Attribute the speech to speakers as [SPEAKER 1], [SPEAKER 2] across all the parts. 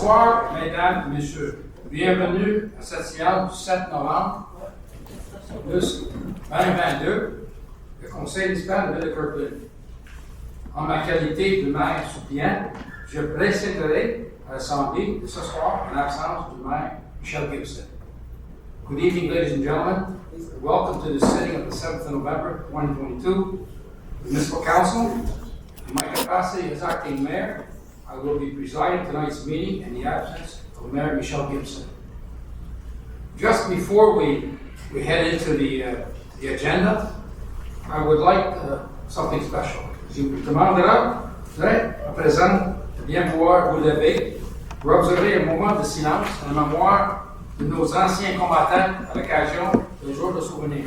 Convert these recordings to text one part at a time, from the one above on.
[SPEAKER 1] Bonsoir, mesdames et messieurs. Bienvenue à cette séance du 7 novembre 2022, le conseil municipal de la ville de Kirkland. En ma qualité de maire suppléant, je précéderai à l'Assemblée de ce soir en l'absence du maire Michel Gibson. Good evening, ladies and gentlemen. Welcome to the sitting of the 7th of November 2022 Municipal Council. In my capacity as acting mayor, I will be presiding tonight's meeting in the absence of Mayor Michel Gibson. Just before we head into the agenda, I would like something special. Je vous demanderai, à présent, de bien pouvoir vous lever pour observer un moment de silence en mémoire de nos anciens combattants à l'occasion du jour de souvenir.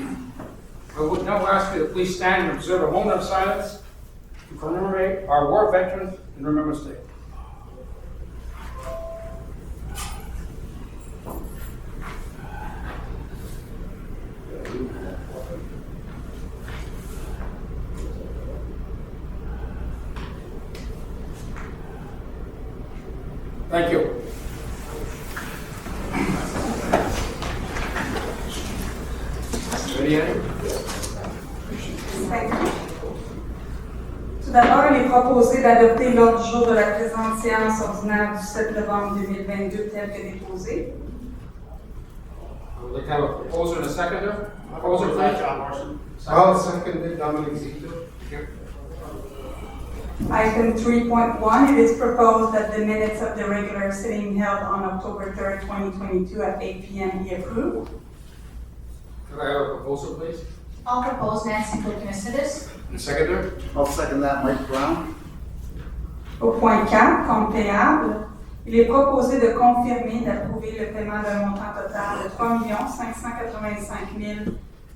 [SPEAKER 1] I would now ask you to please stand and observe a moment of silence to commemorate our war veterans in Remembrance Day. Thank you. Ready, Annie?
[SPEAKER 2] Tout d'abord, il est proposé d'adopter l'ordre du jour de la présente séance ordinaire du 7 novembre 2022 tel que déposé.
[SPEAKER 1] I would like to have a proposer and a seconder. Proposer, please. John Morrison.
[SPEAKER 3] I'll second it, Dominic Zito.
[SPEAKER 2] Item 3.1, it is proposed that the minutes of the regular sitting held on October 3rd, 2022 at 8 p.m. be approved.
[SPEAKER 1] Could I have a proposer, please?
[SPEAKER 4] I'll propose Nancy Kokinisitis.
[SPEAKER 1] And a seconder?
[SPEAKER 3] I'll second that, Mike Brown.
[SPEAKER 2] Au point 4, compte payable, il est proposé de confirmer d'approuver le paiement d'un montant total de 3 585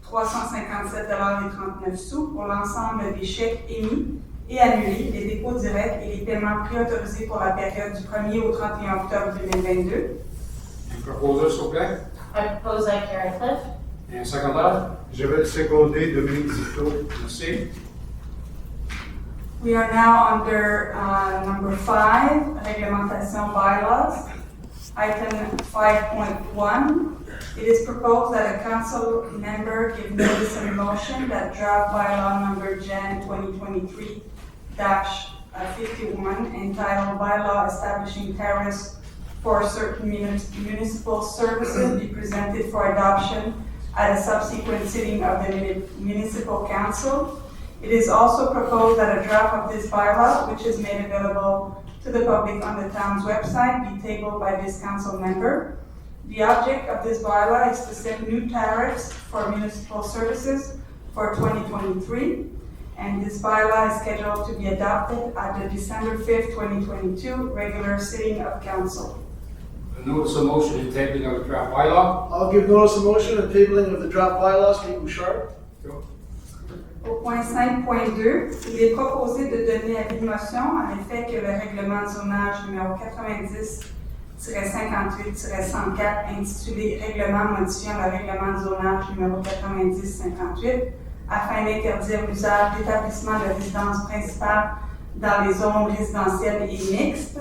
[SPEAKER 2] 357,39 pour l'ensemble des chèques émis et annulés, les dépôts directs et les paiements préautorisés pour la période du 1er au 31 octobre 2022.
[SPEAKER 1] Un proposer, s'il vous plaît.
[SPEAKER 4] I propose Karen Cliff.
[SPEAKER 1] Et un seconder?
[SPEAKER 3] Je vais le seconder, Dominic Zito.
[SPEAKER 1] Merci.
[SPEAKER 2] We are now under number 5, Réglementation Bylaws. Item 5.1. It is proposed that a council member give notice and motion that draft bylaw number Jan 2023-51 entitled Bylaw Establishing Tariffs for Certain Municipal Services be presented for adoption at a subsequent sitting of the Municipal Council. It is also proposed that a draft of this bylaw, which is made available to the public on the town's website, be tabled by this council member. The object of this bylaw is to set new tariffs for municipal services for 2023, and this bylaw is scheduled to be adopted at the December 5th, 2022 regular sitting of council.
[SPEAKER 1] A notice of motion and tabling of the draft bylaw.
[SPEAKER 3] I'll give notice of motion and tabling of the draft bylaws, Pete Bouchard.
[SPEAKER 1] Go.
[SPEAKER 2] Au point 5.2, il est proposé de donner avis de motion en effet que le règlement de zonage numéro 90-58-104 intitulé Règlement modifiant le règlement de zonage numéro 90-58 afin d'interdire l'usage d'établissements de résidence principale dans les zones résidentielles et mixtes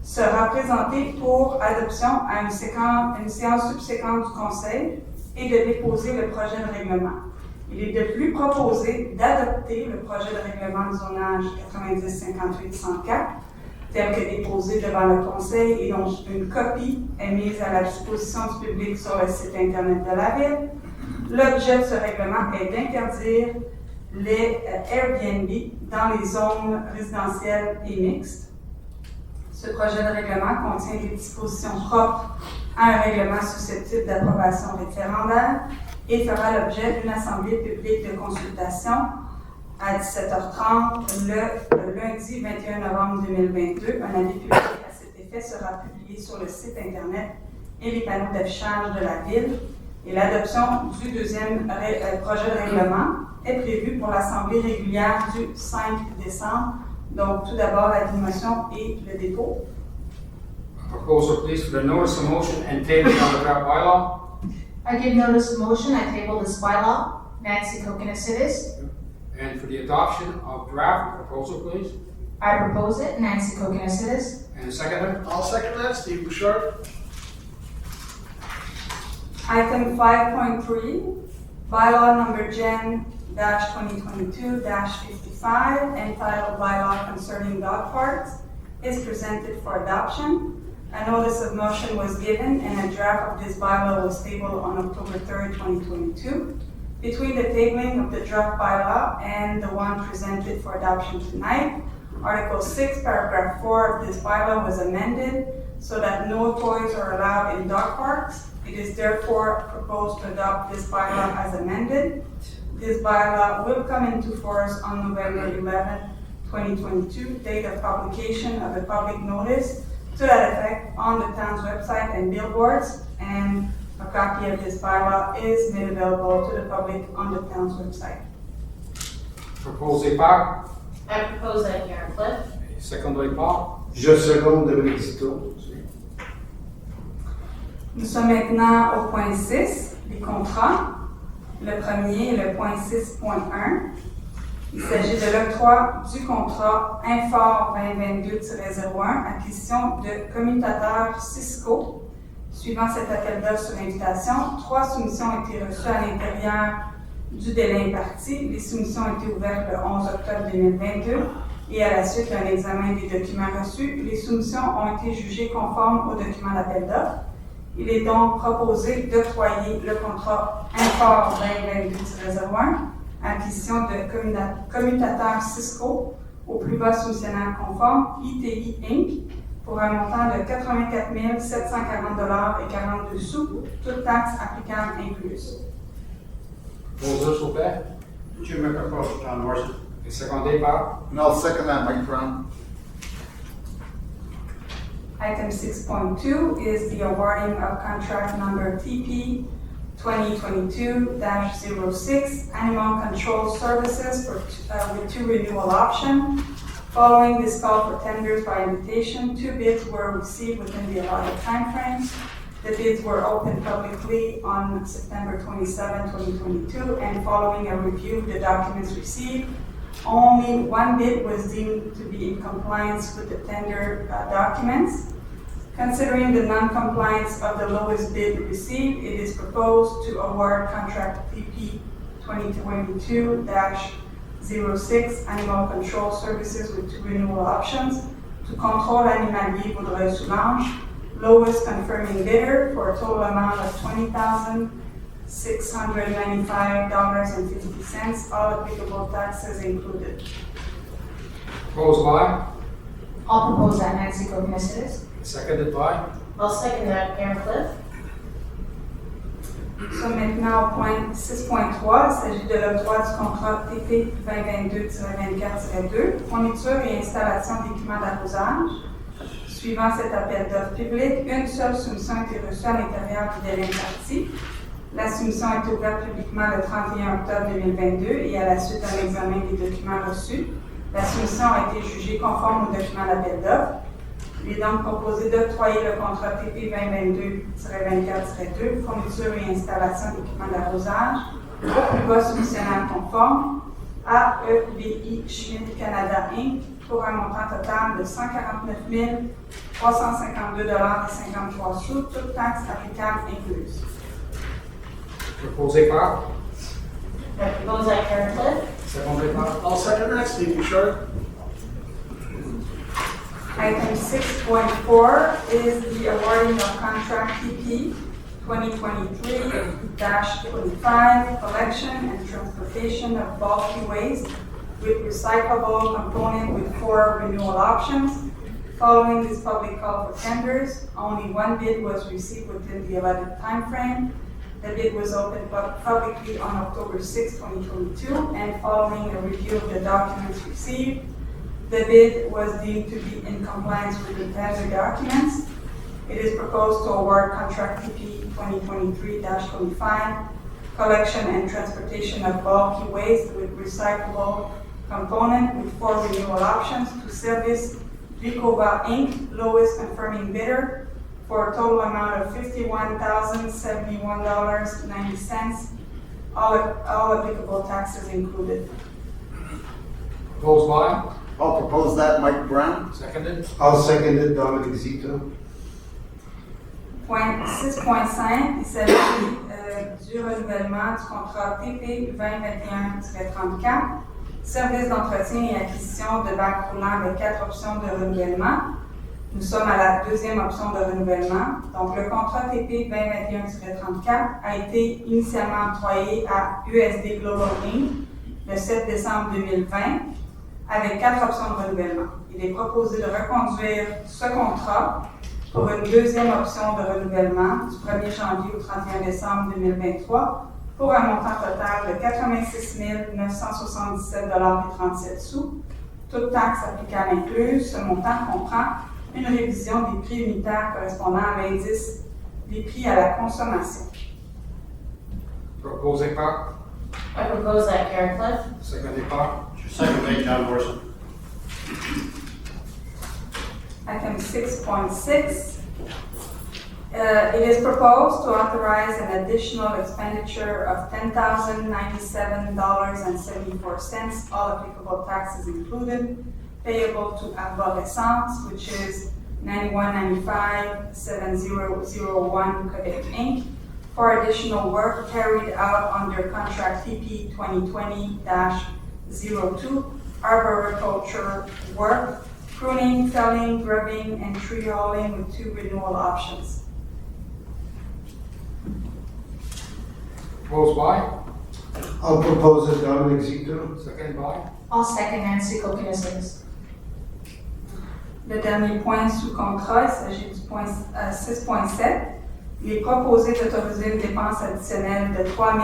[SPEAKER 2] sera présenté pour adoption à une séance subséquente du conseil et de déposer le projet de règlement. Il est de plus proposé d'adopter le projet de règlement de zonage 90-58-104 tel que déposé devant le conseil et dont une copie est mise à la disposition du public sur le site Internet de la Ville. L'objet de ce règlement est d'interdire les Airbnb dans les zones résidentielles et mixtes. Ce projet de règlement contient des dispositions propres à un règlement susceptible d'approbation référendaire et fera l'objet d'une assemblée publique de consultation à 17h30 le lundi 21 novembre 2022. Un avis public à cet effet sera publié sur le site Internet et les panneaux d'affichage de la Ville. Et l'adoption du deuxième projet de règlement est prévue pour l'assemblée régulière du 5 décembre. Donc, tout d'abord, la motion et le dépôt.
[SPEAKER 1] A proposer, please, for the notice of motion and tabling of the draft bylaw.
[SPEAKER 4] I give notice of motion. I table this bylaw. Nancy Kokinisitis.
[SPEAKER 1] And for the adoption of draft proposal, please.
[SPEAKER 4] I propose it. Nancy Kokinisitis.
[SPEAKER 1] And seconder?
[SPEAKER 3] I'll second that, Steve Bouchard.
[SPEAKER 2] Item 5.3, bylaw number Gen-2022-55, entitled Bylaw Concerning Dog Parks, is presented for adoption. A notice of motion was given and a draft of this bylaw was tabled on October 3rd, 2022. Between the tabling of the draft bylaw and the one presented for adoption tonight, Article 6, Paragraph 4 of this bylaw was amended so that no toys are allowed in dog parks. It is therefore proposed to adopt this bylaw as amended. This bylaw will come into force on November 11, 2022, date of publication of a public notice to that effect on the town's website and billboards, and a copy of this bylaw is made available to the public on the town's website.
[SPEAKER 1] Proposé par?
[SPEAKER 4] I propose that Karen Cliff.
[SPEAKER 1] Secondé par?
[SPEAKER 5] Je seconde de Brixto.
[SPEAKER 2] Nous sommes maintenant au point 6, les contrats. Le premier est le point 6.1. Il s'agit de l'octroi du contrat Infor 2022-01, acquisition de commutateurs Cisco. Suivant cet appel d'offres sur invitation, 3 soumissions ont été reçues à l'intérieur du délai imparti. Les soumissions ont été ouvertes le 11 octobre 2022 et à la suite d'un examen des documents reçus, les soumissions ont été jugées conformes aux documents d'appel d'offres. Il est donc proposé d'octroyer le contrat Infor 2022-01, acquisition de commutateurs Cisco au plus bas soumissionnaire conforme ITI Inc. pour un montant de 84 740,42 $, toutes taxes applicables incluses.
[SPEAKER 1] Proposé, s'il vous plaît.
[SPEAKER 5] Jim propose John Morrison.
[SPEAKER 1] Et secondé par?
[SPEAKER 5] And I'll second that, Mike Brown.
[SPEAKER 2] Item 6.2 is the awarding of contract number TP 2022-06, Animal Control Services with 2 renewal options. Following this call for tenders by invitation, 2 bids were received within the allotted timeframe. The bids were opened publicly on September 27, 2022, and following a review of the documents received, only 1 bid was deemed to be in compliance with the tender documents. Considering the non-compliance of the lowest bid received, it is proposed to award contract PP 2022-06 Animal Control Services with 2 renewal options to Contrôle Animalier Vaudreuil-Soulanges, lowest confirming bidder for a total amount of $20,695.50, all applicable taxes included.
[SPEAKER 1] Proposed by?
[SPEAKER 4] I'll propose that Nancy Kokonis.
[SPEAKER 1] Seconded by?
[SPEAKER 4] I'll second that Karen Cliff.
[SPEAKER 2] Nous sommes maintenant au point 6.3. Il s'agit de l'octroi du contrat TP 2022-24-2, fourniture et installation d'équipements d'arrosage. Suivant cet appel d'offres public, une seule soumission a été reçue à l'intérieur du délai imparti. La soumission a été ouverte publiquement le 31 octobre 2022 et à la suite d'un examen des documents reçus, la soumission a été jugée conforme aux documents d'appel d'offres. Il est donc proposé d'octroyer le contrat TP 2022-24-2, fourniture et installation d'équipements d'arrosage, au plus bas soumissionnaire conforme, AEBI Schmidt Canada Inc., pour un montant total de 149 352,53 $, toutes taxes applicables incluses.
[SPEAKER 1] Proposé par?
[SPEAKER 4] I propose that Karen Cliff.
[SPEAKER 1] Secondé par?
[SPEAKER 3] I'll second that, Steve Bouchard.
[SPEAKER 2] Item 6.4 is the awarding of contract TP 2023-25, collection and transportation of bulky waste with recyclable component with 4 renewal options. Following this public call for tenders, only 1 bid was received within the allotted timeframe. The bid was opened publicly on October 6, 2022, and following a review of the documents received, the bid was deemed to be in compliance with the tender documents. It is proposed to award contract TP 2023-25, collection and transportation of bulky waste with recyclable component with 4 renewal options to Service Vicova Inc., lowest confirming bidder, for a total amount of $51,071.90, all applicable taxes included.
[SPEAKER 1] Proposed by?
[SPEAKER 5] I'll propose that, Mike Brown.
[SPEAKER 1] Seconded.
[SPEAKER 6] I'll second it, Dominic Zito.
[SPEAKER 2] Point 6.5, il s'agit du renouvellement du contrat TP 2021-34, service d'entretien et acquisition de bacs roulants avec 4 options de renouvellement. Nous sommes à la deuxième option de renouvellement. Donc, le contrat TP 2021-34 a été initialement octroyé à USD Global Inc. le 7 décembre 2020 avec 4 options de renouvellement. Il est proposé de reconduire ce contrat pour une deuxième option de renouvellement du 1er janvier au 31 décembre 2023 pour un montant total de 86 977,37 $. Toute taxe applicable incluse, ce montant comprend une révision des prix unitaires correspondant à l'indice des prix à la consommation.
[SPEAKER 1] Proposé par.
[SPEAKER 4] I propose that Karen Cliff.
[SPEAKER 1] Secondé par.
[SPEAKER 5] Second, John Morrison.
[SPEAKER 2] Item 6.6. It is proposed to authorize an additional expenditure of $10,097.74, all applicable taxes included, payable to Séance, which is 9195-7001 Quebec Inc., for additional work carried out under contract TP 2020-02, arboriculture work, pruning, felling, grubbing, and tree hauling with 2 renewal options.
[SPEAKER 1] Proposed by.
[SPEAKER 6] I'll propose it, Dominic Zito.
[SPEAKER 1] Seconded by.
[SPEAKER 4] I'll second Nancy Kokonis.
[SPEAKER 2] Le dernier point sous contrat, il s'agit du point 6.7. Il est proposé d'autoriser une dépense additionnelle de 3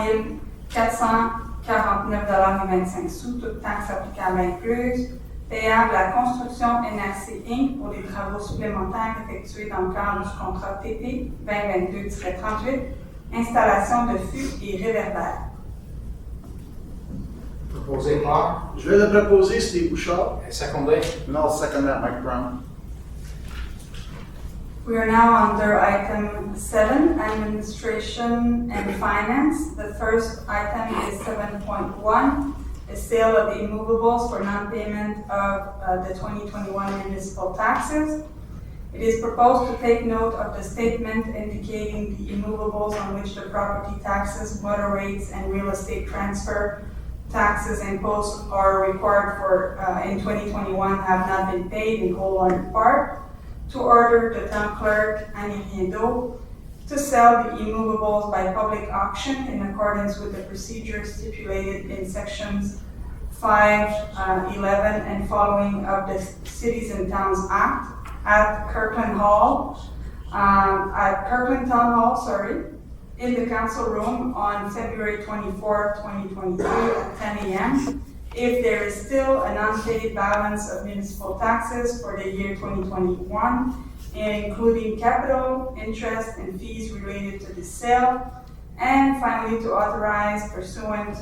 [SPEAKER 2] 449,25 $, toute taxe applicable incluse, payable à Construction NRC Inc. pour des travaux supplémentaires effectués dans le cadre du contrat TP 2022-38, installation de fûts et réverbères.
[SPEAKER 1] Proposé par.
[SPEAKER 3] Je vais le proposer, Steve Bouchard.
[SPEAKER 1] Et secondé.
[SPEAKER 5] And I'll second that, Mike Brown.
[SPEAKER 2] We are now under item 7, administration and finance. The first item is 7.1, the sale of immovables for non-payment of the 2021 municipal taxes. It is proposed to take note of the statement indicating the immovables on which the property taxes, motor rates, and real estate transfer taxes imposed or required for in 2021 have not been paid in whole or in part. To order the town clerk, Annie Riendo, to sell the immovables by public auction in accordance with the procedures stipulated in sections 5, 11, and following of the Cities and Towns Act at Kirkland Town Hall, in the council room on February 24, 2023 at 10 a.m. If there is still an unpaid balance of municipal taxes for the year 2021, and including capital, interest, and fees related to the sale, and finally to authorize pursuant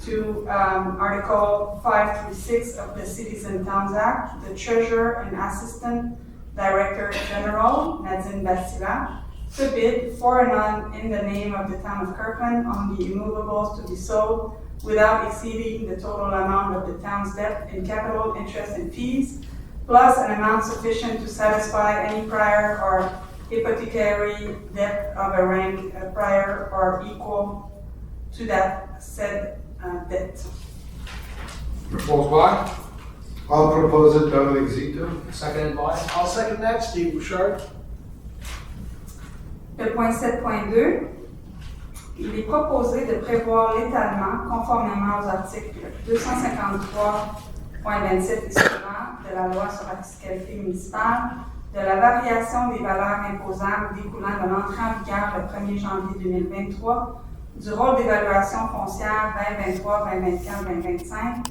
[SPEAKER 2] to Article 5 through 6 of the Cities and Towns Act, the Treasurer and Assistant Director General, Nadine Bastila, to bid for and on in the name of the town of Kirkland on the immovables to be sold without exceeding the total amount of the town's debt in capital, interest, and fees, plus an amount sufficient to satisfy any prior or hypothecary debt of a rank prior or equal to that said debt.
[SPEAKER 1] Proposed by.
[SPEAKER 6] I'll propose it, Dominic Zito.
[SPEAKER 1] Seconded by.
[SPEAKER 3] I'll second that, Steve Bouchard.
[SPEAKER 2] Le point 7.2, il est proposé de prévoir l'étalement, conformément aux articles 253.27 et suivants de la loi sur la fiscalité municipale, de la variation des valeurs imposables découlant de l'entrée en vigueur le 1er janvier 2023 du rôle d'évaluation foncière 2023, 2024, 2025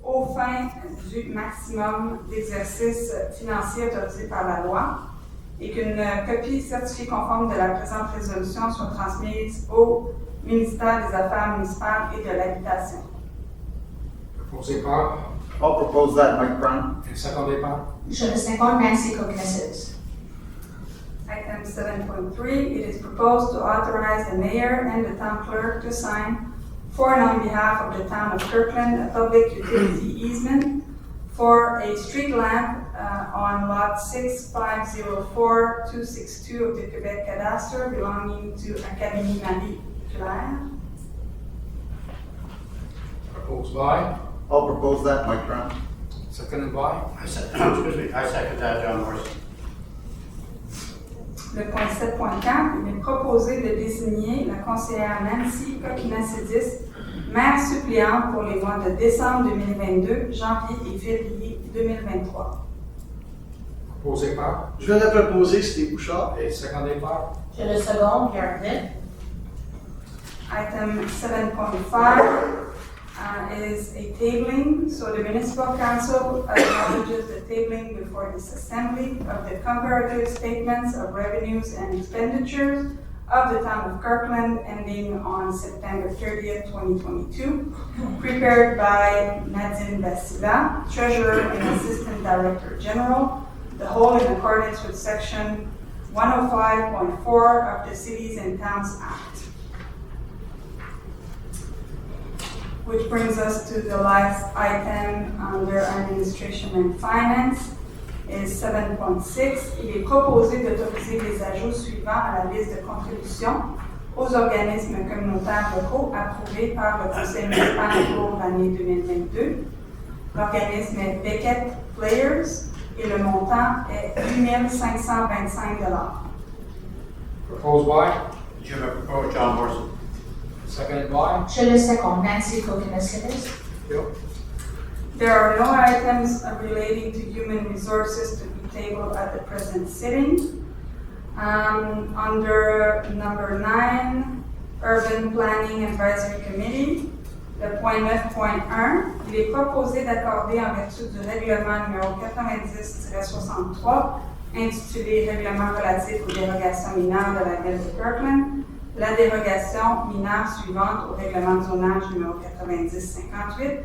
[SPEAKER 2] aux fins du maximum d'exercice financier autorisé par la loi, et qu'une copie certifiée conforme de la présente résolution soit transmise au ministère des Affaires municipales et de l'Habitation.
[SPEAKER 1] Proposé par.
[SPEAKER 5] I'll propose that, Mike Brown.
[SPEAKER 1] Et secondé par.
[SPEAKER 4] Je le second Nancy Kokonis.
[SPEAKER 2] Item 7.3, it is proposed to authorize the mayor and the town clerk to sign, for and on behalf of the town of Kirkland, a public utility easement for a street lamp on lot 6504262 of the Quebec Cadastre belonging to Académie Marie-Claire.
[SPEAKER 1] Proposed by,
[SPEAKER 5] I'll propose that, Mike Brown.
[SPEAKER 1] seconded by,
[SPEAKER 7] I second that, John Morrison.
[SPEAKER 2] Le point 7.4, il est proposé de désigner la conseillère Nancy Coquinacédis maire suppléante pour les mois de décembre 2022, janvier et février 2023.
[SPEAKER 1] proposé par,
[SPEAKER 3] Je vais la proposer, Steve Bouchard.
[SPEAKER 1] et secondé par,
[SPEAKER 4] Je le second, Pierre Vitt.
[SPEAKER 2] Item 7.5 is a tabling. So the municipal council acknowledges the tabling before this assembly of the comparative statements of revenues and expenditures of the town of Kirkland ending on September 30th, 2022, prepared by Nadine Bastila, Treasurer and Assistant Director General, the whole in accordance with Section 105.4 of the Cities and Towns Act. Which brings us to the last item under Administration and Finance, is 7.6. Il est proposé d'autoriser les ajouts suivants à la liste de contributions aux organismes communautaires locaux approuvés par le Conseil municipal pour l'année 2022. L'organisme est Beckett Players et le montant est 8 525 $.
[SPEAKER 1] proposed by,
[SPEAKER 7] Jim, I propose John Morrison.
[SPEAKER 1] seconded by,
[SPEAKER 4] Je le second, Nancy Kokinakis.
[SPEAKER 1] Bill.
[SPEAKER 2] There are no items relating to human resources to be tabled at the present sitting. Under number 9, Urban Planning Advisory Committee, le point 9.1, il est proposé d'accorder en vertu du règlement numéro 90-63, intitulé Règlement relatif aux dérogations mineures de la ville de Kirkland, la dérogation mineure suivante au règlement de zonage numéro 90-58,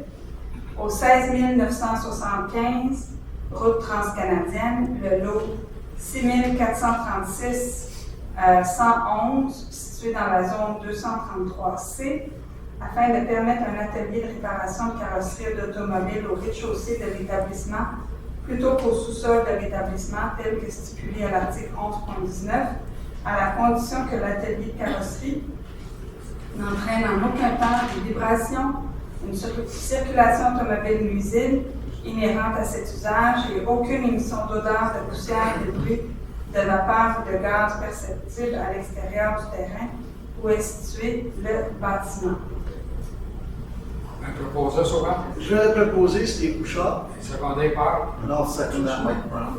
[SPEAKER 2] au 16 975 route transcanadienne, le lot 6436 111, situé dans la zone 233C, afin de permettre un atelier de réparation de carrosserie d'automobile au rez-de-chaussée de l'établissement, plutôt qu'au sous-sol de l'établissement, tel que stipulé à l'article 11.19, à la condition que l'atelier de carrosserie n'entraîne en aucun temps des vibrations, une circulation automobile nuisible inhérente à cet usage et aucune émission d'odeur, de poussière, de bruit, de vapeur ou de gaz perceptible à l'extérieur du terrain où est situé le bâtiment.
[SPEAKER 1] Un proposeur souvent,
[SPEAKER 3] Je vais la proposer, Steve Bouchard.
[SPEAKER 1] et secondé par,
[SPEAKER 5] And I'll second that, Mike Brown.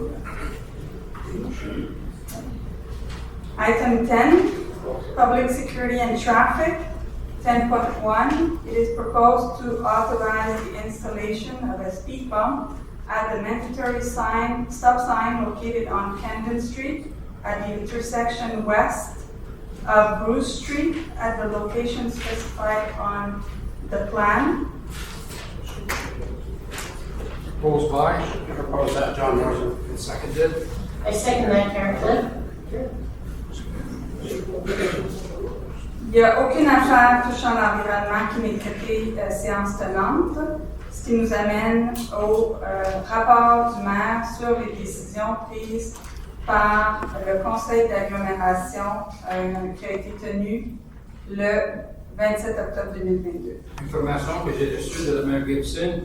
[SPEAKER 2] Item 10, Public Security and Traffic. 10.1, it is proposed to authorize the installation of a speed bump at the mandatory stop sign located on Camden Street at the intersection west of Bruce Street at the location specified on the plan.
[SPEAKER 1] proposed by,
[SPEAKER 7] I propose that, John Morrison.
[SPEAKER 1] and seconded,
[SPEAKER 4] I second that, Karen Cliff.
[SPEAKER 2] Il n'y a aucune affaire touchant l'environnement qui n'est traitée séance tenante, ce qui nous amène au rapport du maire sur les décisions prises par le conseil d'agglomération qui a été tenu le 27 octobre 2022.
[SPEAKER 1] L'information que j'ai reçue de la maire Gibson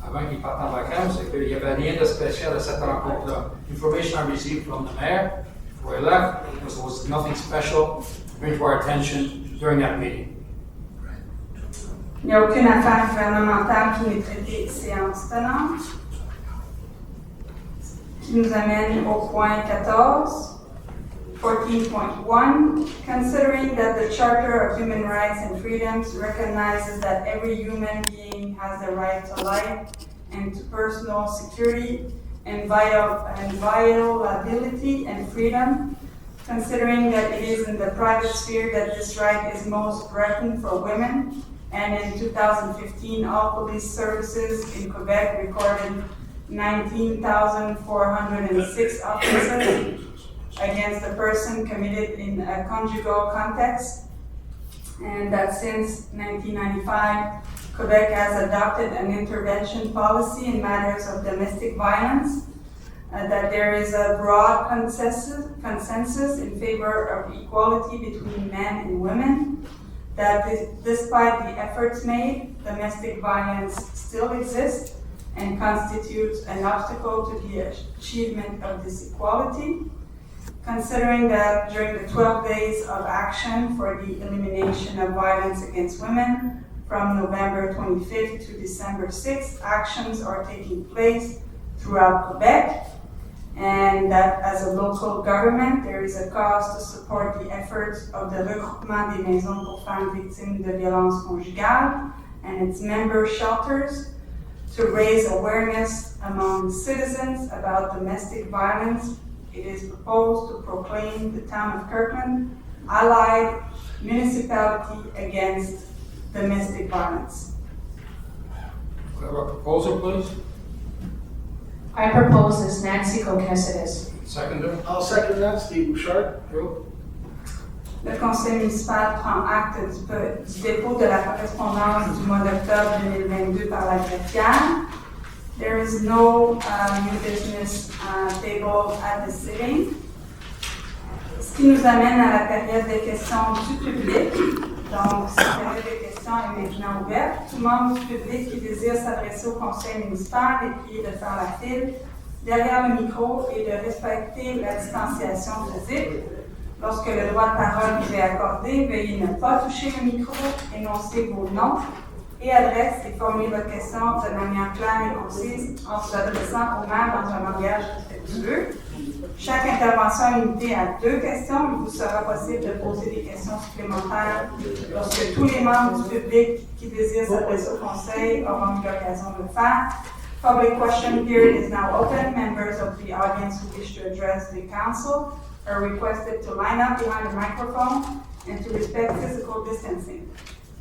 [SPEAKER 1] avant qu'il parte en vacances, c'est qu'il n'y avait rien de spécial à cette rencontre-là. Information I received from the mayor before I left was nothing special to bring to our attention during that meeting.
[SPEAKER 2] Il n'y a aucune affaire gouvernementale qui n'est traitée séance tenante, qui nous amène au point 14, 14.1, considering that the Charter of Human Rights and Freedoms recognizes that every human being has the right to life and to personal security and inviolability and freedom, considering that it is in the private sphere that this right is most threatened for women, and in 2015, all police services in Quebec recorded 19,406 offenses against a person committed in a conjugal context, and that since 1995, Quebec has adopted an intervention policy in matters of domestic violence, that there is a broad consensus in favor of equality between men and women, that despite the efforts made, domestic violence still exists and constitutes an obstacle to the achievement of this equality. Considering that during the 12 days of action for the elimination of violence against women, from November 25th to December 6th, actions are taking place throughout Quebec, and that as a local government, there is a cause to support the efforts of the Regroupement des Maisons pour Femmes Victimes de Violences Conjugales and its member shelters to raise awareness among citizens about domestic violence. It is proposed to proclaim the town of Kirkland allied municipality against domestic violence.
[SPEAKER 1] Could I have a proposal, please?
[SPEAKER 4] I propose this Nancy Kokinis.
[SPEAKER 1] Seconder?
[SPEAKER 3] I'll second that, Steve Bouchard.
[SPEAKER 1] Joe?
[SPEAKER 2] Le conseil municipal prend acte du dépôt de la correspondance du mois d'octobre 2022 par la greffière. There is no new business table at the sitting. Ce qui nous amène à la période des questions du public. Donc, cette période des questions est maintenant ouverte. Tout membre du public qui désire s'adresser au conseil municipal est prié de faire la file derrière le micro et de respecter la distanciation physique. Lorsque le droit de parole vous est accordé, veuillez ne pas toucher le micro, énoncer vos noms et adresses et formuler votre question de manière claire et concise en s'adressant aux mains dans un langage respectueux. Chaque intervention est limitée à 2 questions. Il vous sera possible de poser des questions supplémentaires lorsque tous les membres du public qui désirent s'adresser au conseil auront eu l'occasion de le faire. Public question period is now open. Members of the audience who wish to address the council are requested to line up behind the microphone and to respect physical distancing.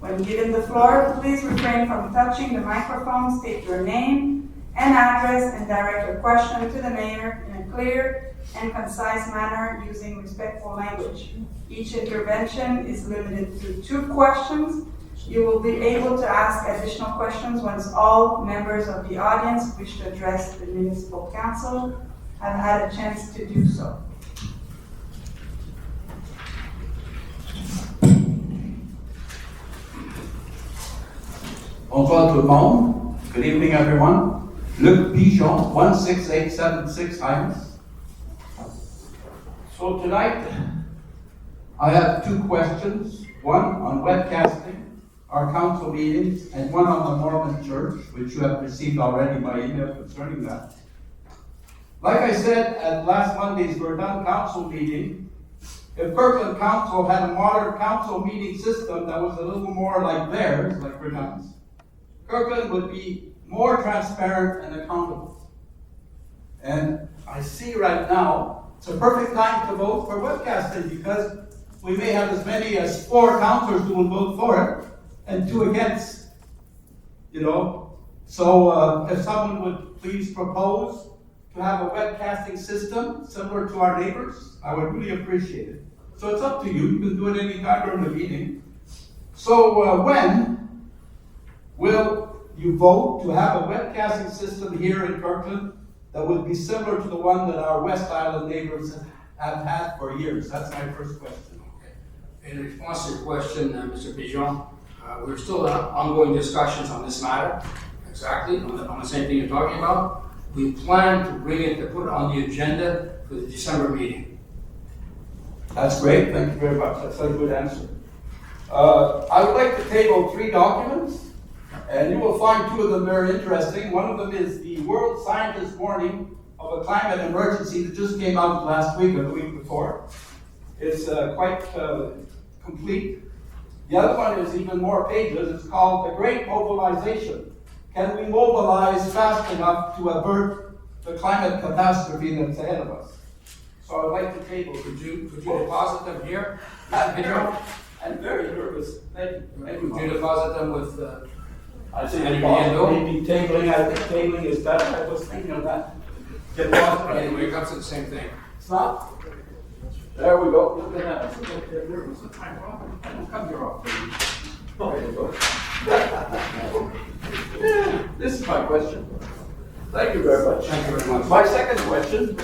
[SPEAKER 2] When given the floor, please refrain from touching the microphone, state your name and address, and direct your question to the mayor in a clear and concise manner using respectful language. Each intervention is limited to 2 questions. You will be able to ask additional questions once all members of the audience who wish to address the municipal council have had a chance to do so.
[SPEAKER 8] Bonsoir tout le monde. Good evening, everyone. Luc Pigeon, 16876 Hymes. So tonight, I have 2 questions. One on webcasting, our council meetings, and one on the Mormon Church, which you have received already by email concerning that. Like I said at last Monday's Verdun Council meeting, if Kirkland Council had a modern council meeting system that was a little more like theirs, like Verdun's, Kirkland would be more transparent and accountable. And I see right now, it's a perfect time to vote for webcasting because we may have as many as 4 councillors who will vote for it and 2 against, So if someone would please propose to have a webcasting system similar to our neighbors, I would really appreciate it. So it's up to you. You can do it anytime during the meeting. So when will you vote to have a webcasting system here in Kirkland that would be similar to the one that our West Island neighbors have had for years? That's my first question.
[SPEAKER 1] Okay. In response to your question, Mr. Pigeon, we're still in ongoing discussions on this matter, exactly, on the same thing you're talking about. We plan to put it on the agenda for the December meeting.
[SPEAKER 8] That's great. Thank you very much. That's a good answer. I would like to table 3 documents. And you will find 2 of them very interesting. One of them is the World Scientist Warning of a Climate Emergency that just came out last week or the week before. It's quite complete. The other one is even more pages. It's called The Great Mobilization. Can we mobilize fast enough to avert the climate catastrophe that's ahead of us? So I'd like to table.
[SPEAKER 1] Could you deposit them here, Mr. Pigeon?
[SPEAKER 8] I'm very nervous. Thank you.
[SPEAKER 1] Could you deposit them with
[SPEAKER 8] I think
[SPEAKER 1] Maybe
[SPEAKER 8] tabling. I think tabling is better. I was thinking of that.
[SPEAKER 1] Anyway, it comes to the same thing.
[SPEAKER 8] It's not. There we go. Look at that. I don't come here often. This is my question. Thank you very much.
[SPEAKER 1] Thank you very much.
[SPEAKER 8] My second question.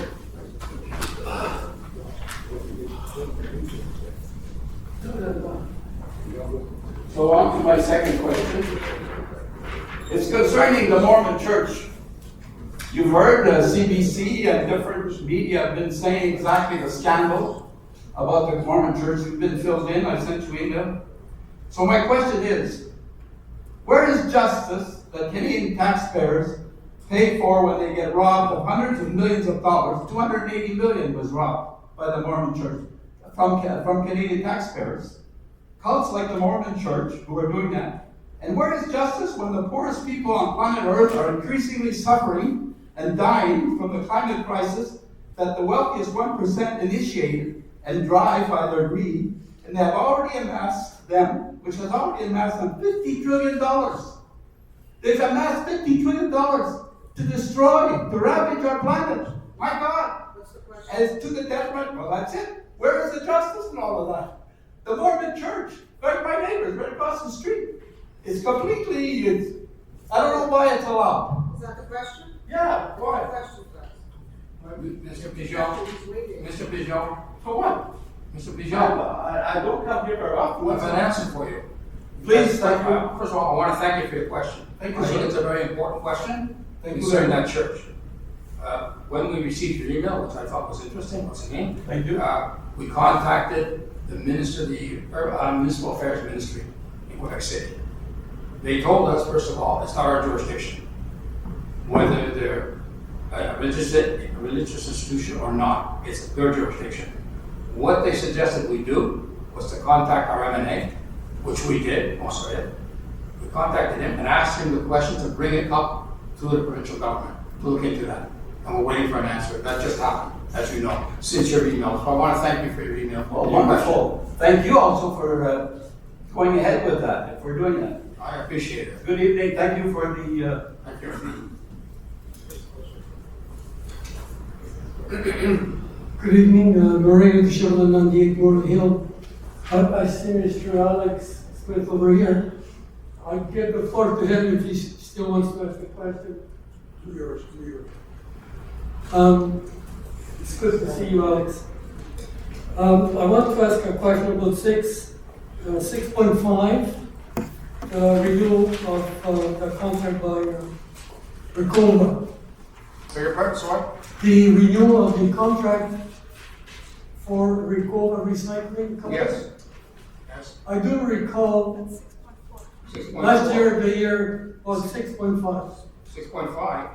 [SPEAKER 8] So on to my second question. It's concerning the Mormon Church. You've heard CBC and different media have been saying exactly the scandal about the Mormon Church. You've been filled in. I sent you email. So my question is, where is justice that Canadian taxpayers pay for when they get robbed of hundreds of millions of dollars? 280 million was robbed by the Mormon Church from Canadian taxpayers. Cults like the Mormon Church who are doing that. And where is justice when the poorest people on planet Earth are increasingly suffering and dying from the climate crisis that the wealthiest 1% initiated and drive by their greed, and they have already amassed them, which has already amassed them $50 trillion. They've amassed $50 trillion to destroy, to ravage our planet. My God. As to the detriment, well, that's it. Where is the justice in all of that? The Mormon Church, right by neighbors, right across the street. It's completely, I don't know why it's allowed.
[SPEAKER 9] Is that the question?
[SPEAKER 8] Yeah, why?
[SPEAKER 9] Question first.
[SPEAKER 1] Mr. Pigeon, Mr. Pigeon,
[SPEAKER 8] For what?
[SPEAKER 1] Mr. Pigeon,
[SPEAKER 8] I don't come here very often.
[SPEAKER 1] I have an answer for you.
[SPEAKER 8] Please, thank you.
[SPEAKER 1] First of all, I want to thank you for your question.
[SPEAKER 8] Thank you,
[SPEAKER 1] I think
[SPEAKER 8] sir.
[SPEAKER 1] it's a very important question
[SPEAKER 8] Thank you,
[SPEAKER 1] concerning
[SPEAKER 8] sir.
[SPEAKER 1] that church. When we received your email, which I thought was interesting, what's the name?
[SPEAKER 8] Thank you.
[SPEAKER 1] We contacted the minister, the municipal affairs ministry in Quebec City. They told us, first of all, it's not our jurisdiction, whether they're a religious institution or not. It's their jurisdiction. What they suggested we do was to contact our M&A, which we did, most of it. We contacted him and asked him the question to bring it up to the provincial government to look into that. And we're waiting for an answer. That just happened, as you know, since your email. So I want to thank you for your email.
[SPEAKER 8] Well, wonderful. Thank you also for going ahead with that, if we're doing that.
[SPEAKER 1] I appreciate it.
[SPEAKER 8] Good evening. Thank you for the,
[SPEAKER 1] Thank you.
[SPEAKER 10] Good evening, Lorraine of Sherman 98 Morgan Hill. I see Mr. Alex Smith over here. I give the floor to him if he still wants to ask a question.
[SPEAKER 3] Yours.
[SPEAKER 10] It's good to see you, Alex. I want to ask a question about 6.5, renewal of the contract by Recoba.
[SPEAKER 1] So your purpose, what?
[SPEAKER 10] The renewal of the contract for Recoba Recycling Company.
[SPEAKER 1] Yes. Yes.
[SPEAKER 10] I do recall
[SPEAKER 1] 6.4.
[SPEAKER 10] last year, the year was 6.5.
[SPEAKER 1] 6.5.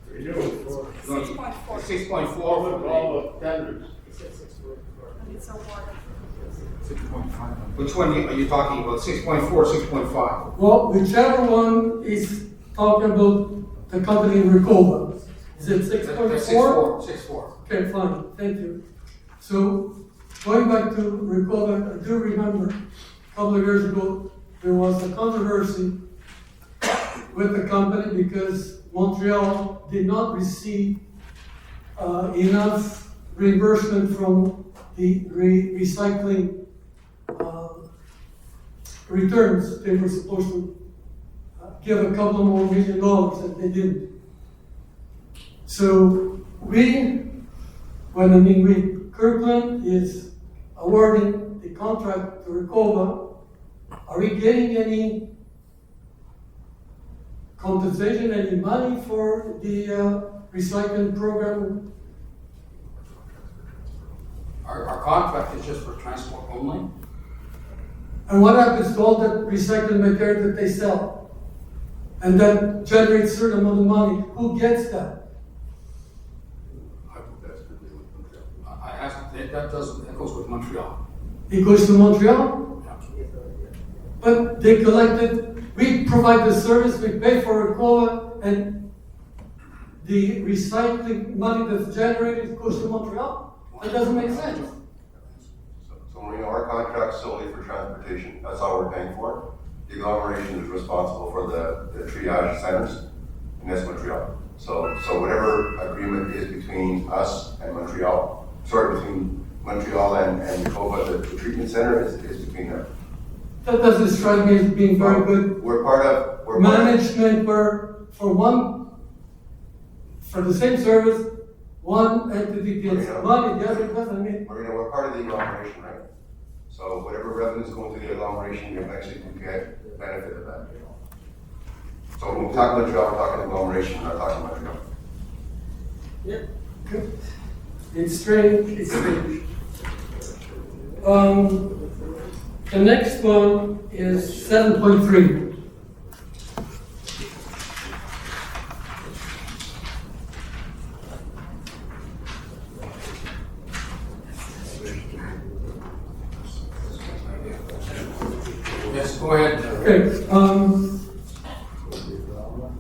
[SPEAKER 6] Renewal for.
[SPEAKER 2] 6.4.
[SPEAKER 1] 6.4 for
[SPEAKER 6] All the tenders.
[SPEAKER 2] It's awarded.
[SPEAKER 1] 6.5. Which one are you talking about? 6.4, 6.5?
[SPEAKER 10] Well, whichever one is talking about the company Recoba. Is it 6.4?
[SPEAKER 1] 6.4.
[SPEAKER 10] Okay, fine, thank you. So, going back to Recoba, I do remember a couple of years ago, there was a controversy with the company because Montreal did not receive enough reimbursement from the recycling returns. They were supposed to give a couple more $1 million and they didn't. So Kirkland is awarding the contract to Recoba. Are we getting any compensation, any money for the recycling program?
[SPEAKER 1] Our contract is just for transport only.
[SPEAKER 10] And what happens to all that recycling material that they sell? And that generates a certain amount of money. Who gets that?
[SPEAKER 1] I asked, that goes with Montreal.
[SPEAKER 10] It goes to Montreal?
[SPEAKER 1] Yeah.
[SPEAKER 10] But they collected, we provide the service, we pay for a quota, and the recycling money that's generated goes to Montreal? That doesn't make sense.
[SPEAKER 11] So when our contract's solely for transportation, that's all we're paying for. The agglomeration is responsible for the triage centers, and that's Montreal. So whatever agreement is between us and Montreal, between Montreal and Recoba, the treatment center is between them.
[SPEAKER 10] That doesn't strike me as being very good
[SPEAKER 11] We're part of,
[SPEAKER 10] management where for the same service, one entity gets money, the other doesn't. I mean,
[SPEAKER 11] Marina, we're part of the agglomeration, right? So whatever revenues go into the agglomeration, you eventually can get benefit of that. So when we talk Montreal, we're talking agglomeration, we're not talking Montreal.
[SPEAKER 10] it's strange, it's strange. The next one is 7.3.
[SPEAKER 1] Yes, go ahead.
[SPEAKER 10] Okay,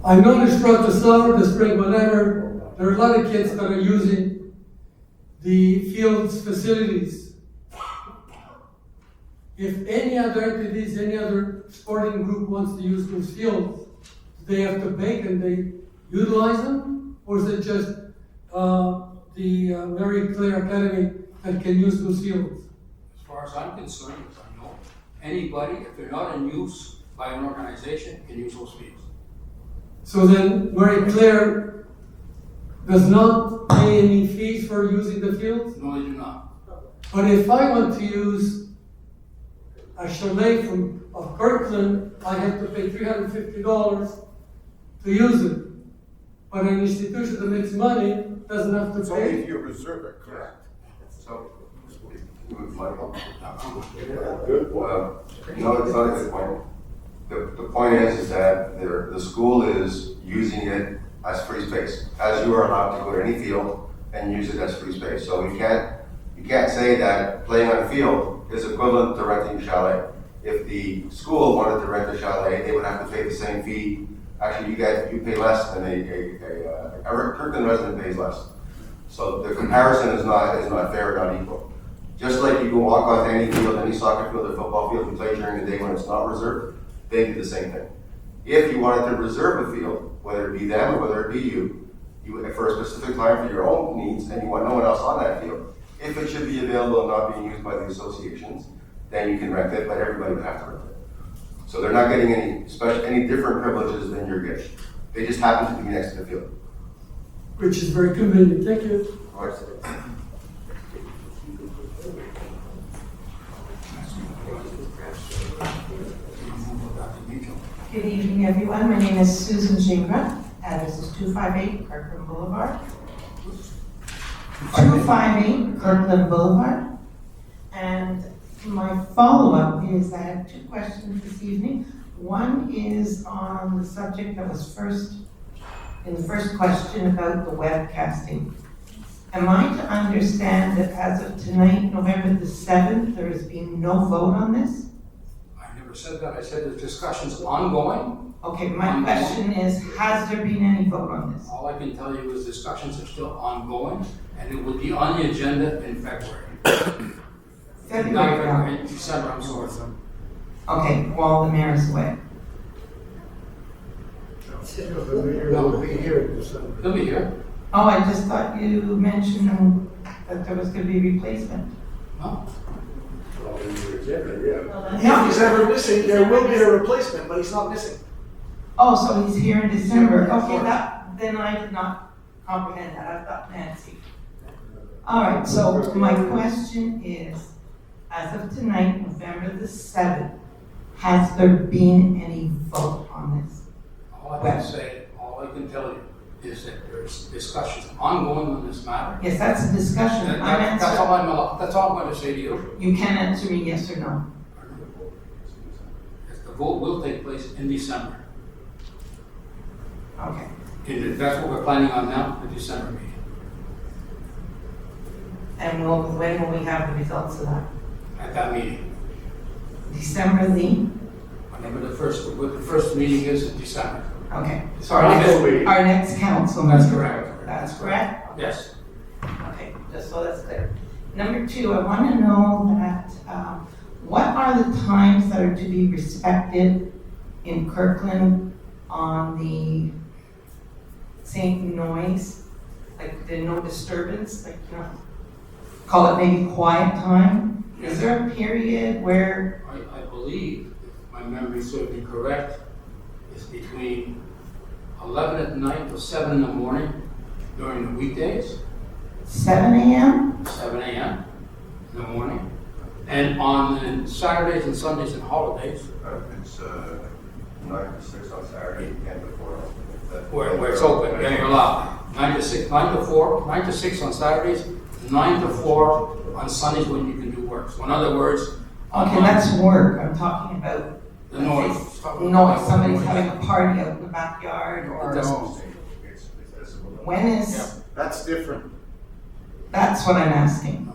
[SPEAKER 10] I noticed throughout the summer, the spring, whenever, there are a lot of kids that are using the field's facilities. If any other entities, any other sporting group wants to use those fields, do they have to pay? Can they utilize them? Or is it just the Mary Claire Academy that can use those fields?
[SPEAKER 1] As far as I'm concerned, as I know, anybody, if they're not in use by an organization, can use those fields.
[SPEAKER 10] So then Mary Claire does not pay any fees for using the fields?
[SPEAKER 1] No, they do not.
[SPEAKER 10] But if I want to use a chalet of Kirkland, I have to pay $350 to use it. But an institution that makes money doesn't have to
[SPEAKER 5] It's only
[SPEAKER 10] pay.
[SPEAKER 5] if you reserve it, correct?
[SPEAKER 11] So, Michael?
[SPEAKER 6] Good point.
[SPEAKER 11] No, it's not a good point. The point is that the school is using it as free space, as you are allowed to go to any field and use it as free space. So you can't say that playing on a field is equivalent to renting a chalet. If the school wanted to rent a chalet, they would have to pay the same fee. Actually, you pay less than a Kirkland resident pays less. So the comparison is not fair, not equal. Just like you can walk onto any field, any soccer field or football field and play during the day when it's not reserved, they do the same thing. If you wanted to reserve a field, whether it be them or whether it be you for a specific time for your own needs, and you want no one else on that field, if it should be available and not being used by the associations, then you can rent it, but everybody would have to rent it. So they're not getting any different privileges than you're getting. They just happen to be next to the field.
[SPEAKER 10] Which is very convenient. Thank you.
[SPEAKER 11] All right.
[SPEAKER 12] Good evening, everyone. My name is Susan Gingras. Address is 258 Kirkland Boulevard. 258 Kirkland Boulevard. And my follow-up is I have two questions this evening. One is on the subject that was in the first question about the webcasting. Am I to understand that as of tonight, November the 7th, there has been no vote on this?
[SPEAKER 1] I never said that. I said the discussion's ongoing.
[SPEAKER 12] Okay, my question is, has there been any vote on this?
[SPEAKER 1] All I can tell you is discussions are still ongoing, and it will be on the agenda in February.
[SPEAKER 12] February.
[SPEAKER 1] In December, I'm sorry.
[SPEAKER 12] Okay, while the mayor is away.
[SPEAKER 6] The mayor will be here in December.
[SPEAKER 1] He'll be here.
[SPEAKER 12] Oh, I just thought you mentioned that there was gonna be replacement.
[SPEAKER 1] No?
[SPEAKER 6] Well, in your agenda, yeah.
[SPEAKER 12] No.
[SPEAKER 3] If he's ever missing, there will be a replacement, but he's not missing.
[SPEAKER 12] Oh, so he's here in December. Okay, then I did not comprehend that. I thought Nancy. All right, so my question is, as of tonight, November the 7th, has there been any vote on this?
[SPEAKER 1] All I can say, all I can tell you is that there's discussions ongoing on this matter.
[SPEAKER 12] Yes, that's a discussion.
[SPEAKER 1] That's all I'm going to say to you.
[SPEAKER 12] You can answer me yes or no.
[SPEAKER 1] The vote will take place in December.
[SPEAKER 12] Okay.
[SPEAKER 1] That's what we're planning on now, the December meeting.
[SPEAKER 12] And when will we have the results of that?
[SPEAKER 1] At that meeting.
[SPEAKER 12] December the?
[SPEAKER 1] Whenever what the first meeting is in December.
[SPEAKER 12] Okay. So
[SPEAKER 1] Sorry,
[SPEAKER 12] our next council.
[SPEAKER 1] That's correct.
[SPEAKER 12] That's correct?
[SPEAKER 1] Yes.
[SPEAKER 12] Okay, just so that's clear. Number two, I want to know that, what are the times that are to be respected in Kirkland on the same noise? Like the no disturbance, like, you know, call it maybe quiet time? Is there a period where,
[SPEAKER 1] I believe memory serves me correct, is between 11 at night to 7 in the morning during the weekdays,
[SPEAKER 12] 7 a.m.?
[SPEAKER 1] 7 a.m. in the morning. And on Saturdays and Sundays and holidays,
[SPEAKER 11] It's 9 to 6 on Saturday, 10 to 4.
[SPEAKER 1] where it's open, yeah, you're allowed. 9 to 6, 9 to 4, 9 to 6 on Saturdays, 9 to 4 on Sundays when you can do work. So in other words,
[SPEAKER 12] Okay, that's work. I'm talking about
[SPEAKER 1] the noise.
[SPEAKER 12] noise. Somebody's having a party out in the backyard or.
[SPEAKER 1] Decibels.
[SPEAKER 12] When is,
[SPEAKER 5] That's different.
[SPEAKER 12] that's what I'm asking.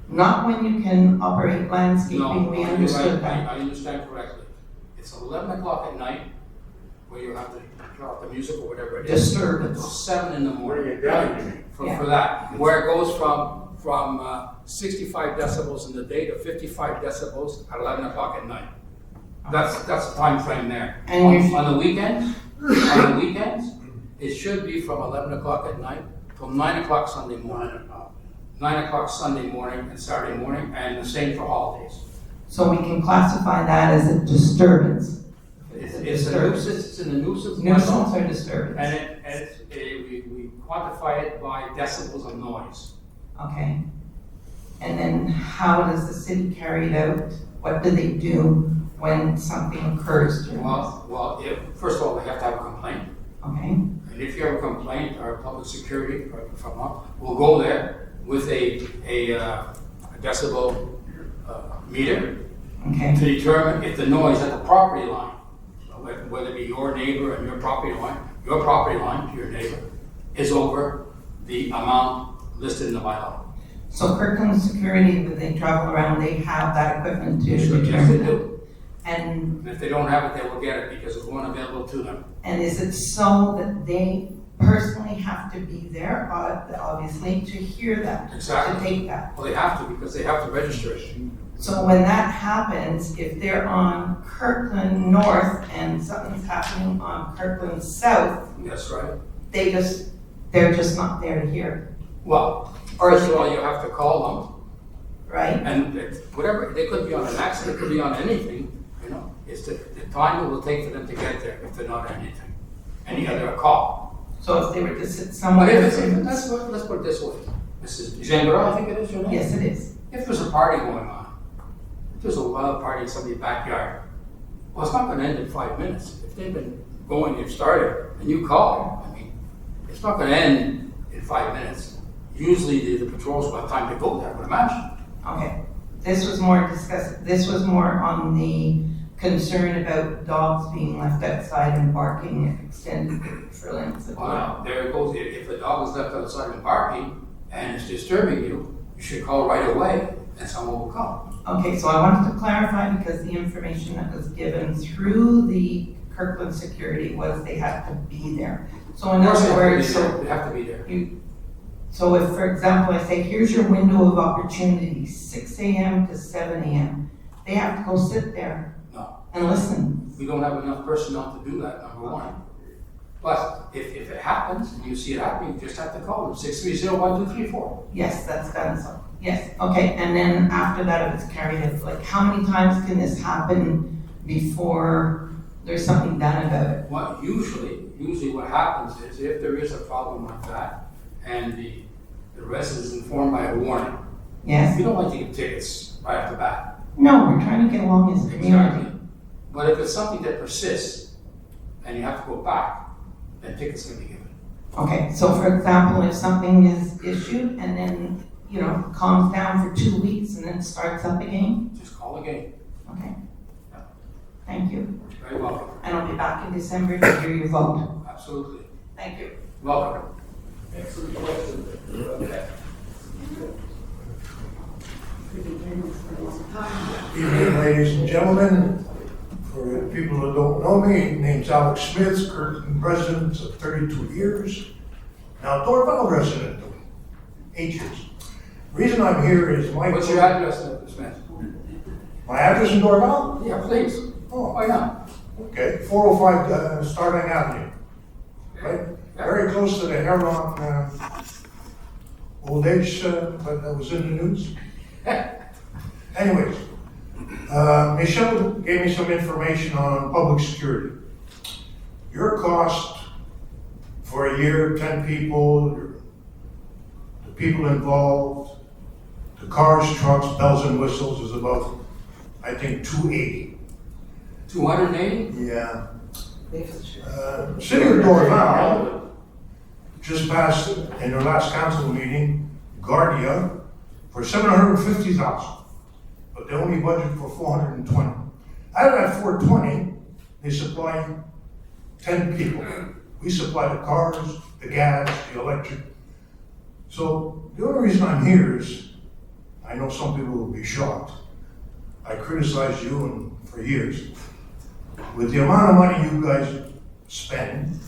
[SPEAKER 12] Not when you can operate landscaping,
[SPEAKER 1] No,
[SPEAKER 12] we
[SPEAKER 1] you're
[SPEAKER 12] understood
[SPEAKER 1] right.
[SPEAKER 12] that.
[SPEAKER 1] I understand correctly. It's 11 o'clock at night where you have to turn off the music or whatever it is.
[SPEAKER 12] Disturbance.
[SPEAKER 1] Until 7 in the morning.
[SPEAKER 6] Bring it down, you mean?
[SPEAKER 12] Yeah.
[SPEAKER 1] For that, where it goes from 65 decibels in the day to 55 decibels at 11 o'clock at night. That's the time frame there.
[SPEAKER 12] And
[SPEAKER 1] On the weekends, it should be from 11 o'clock at night till 9 o'clock Sunday morning. 9 o'clock Sunday morning and Saturday morning, and the same for holidays.
[SPEAKER 12] So we can classify that as a disturbance.
[SPEAKER 1] It's a nuisance, it's in the nuisance.
[SPEAKER 12] Nuisance or disturbance?
[SPEAKER 1] And we quantify it by decibels of noise.
[SPEAKER 12] Okay. And then how does the city carry it out? What do they do when something occurs during this?
[SPEAKER 1] Well, first of all, they have to have a complaint.
[SPEAKER 12] Okay,
[SPEAKER 1] And if you have a complaint, our public security, will go there with a decibel meter
[SPEAKER 12] okay.
[SPEAKER 1] to determine if the noise at the property line, whether it be your neighbor and your property line to your neighbor, is over the amount listed in the bylaw.
[SPEAKER 12] So Kirkland Security, when they travel around, they have that equipment to
[SPEAKER 1] Yes, they
[SPEAKER 12] determine that?
[SPEAKER 1] do.
[SPEAKER 12] And,
[SPEAKER 1] And if they don't have it, they will get it because it's one available to them.
[SPEAKER 12] and is it so that they personally have to be there, obviously, to hear that?
[SPEAKER 1] Exactly.
[SPEAKER 12] To take that?
[SPEAKER 1] Well, they have to because they have to register it.
[SPEAKER 12] So when that happens, if they're on Kirkland North and something's happening on Kirkland South,
[SPEAKER 1] That's right.
[SPEAKER 12] they're just not there to hear,
[SPEAKER 1] Well,
[SPEAKER 12] Or
[SPEAKER 1] first
[SPEAKER 12] is
[SPEAKER 1] of
[SPEAKER 12] it-
[SPEAKER 1] all, you have to call
[SPEAKER 12] right?
[SPEAKER 1] them, and whatever, they could be on an accident, it could be on anything, it's the time it will take for them to get there if they're not on anything, any other call.
[SPEAKER 12] So if they were to sit
[SPEAKER 1] But
[SPEAKER 12] somewhere.
[SPEAKER 1] let's put it this way, Mrs. Zengara, I think it is your name?
[SPEAKER 12] Yes, it is.
[SPEAKER 1] If there's a party going on, if there's a wild party in somebody's backyard, well, it's not gonna end in 5 minutes. If they've been going, they've started, and you call, it's not gonna end in 5 minutes. Usually the patrols will have time to go there, I would imagine.
[SPEAKER 12] Okay, this was more on the concern about dogs being left outside and barking extended for lengths of time.
[SPEAKER 1] Well, there it goes, if a dog is left outside and barking, and it's disturbing you, you should call right away, and someone will come.
[SPEAKER 12] Okay, so I wanted to clarify because the information that was given through the Kirkland Security was they had to be there. So in other words,
[SPEAKER 1] They have to be there.
[SPEAKER 12] so if, for example, I say, here's your window of opportunity, 6 a.m. to 7 a.m., they have to go sit there
[SPEAKER 1] No.
[SPEAKER 12] and listen.
[SPEAKER 1] We don't have enough personnel to do that, number one. But if it happens, and you see it happening, you just have to call them, 630-1234.
[SPEAKER 12] Yes, that's done, so, yes, okay, and then after that, if it's carried out, like, how many times can this happen before there's something done about it?
[SPEAKER 1] Well, usually what happens is if there is a problem like that, and the resident is informed by a warning,
[SPEAKER 12] Yes?
[SPEAKER 1] we don't like to give tickets right off the bat.
[SPEAKER 12] No, we're trying to get along as a community.
[SPEAKER 1] Exactly. But if it's something that persists, and you have to go back, then tickets can be given.
[SPEAKER 12] Okay, so for example, if something is issued and then, calms down for 2 weeks and then starts up again,
[SPEAKER 1] Just call again.
[SPEAKER 12] okay? Thank you.
[SPEAKER 1] Very welcome.
[SPEAKER 12] And I'll be back in December to hear your vote.
[SPEAKER 1] Absolutely.
[SPEAKER 12] Thank you.
[SPEAKER 1] Welcome. Excellent question. Okay.
[SPEAKER 6] Evening, ladies and gentlemen. For the people who don't know me, name's Alex Smith, Kirkland resident of 32 years. Now Dorval resident of 8 years. Reason I'm here is my.
[SPEAKER 1] What's your address, Mr. Smith?
[SPEAKER 6] My address in Dorval?
[SPEAKER 1] Yeah, please.
[SPEAKER 6] Oh,
[SPEAKER 1] Why not?
[SPEAKER 6] okay, 405 Starling Avenue. Right? Very close to the Heron old age, but that was in the news. Anyways, Michelle gave me some information on public security. Your cost for a year, 10 people, the people involved, the cars, trucks, bells and whistles is about, I think, 280.
[SPEAKER 1] 280?
[SPEAKER 6] Yeah. City of Dorval just passed in their last council meeting, Guardia, for $750,000. But they only budget for 420. Out of that 420, they supply 10 people. We supply the cars, the gas, the electric. So the only reason I'm here is, I know some people will be shocked. I criticized you for years. With the amount of money you guys spend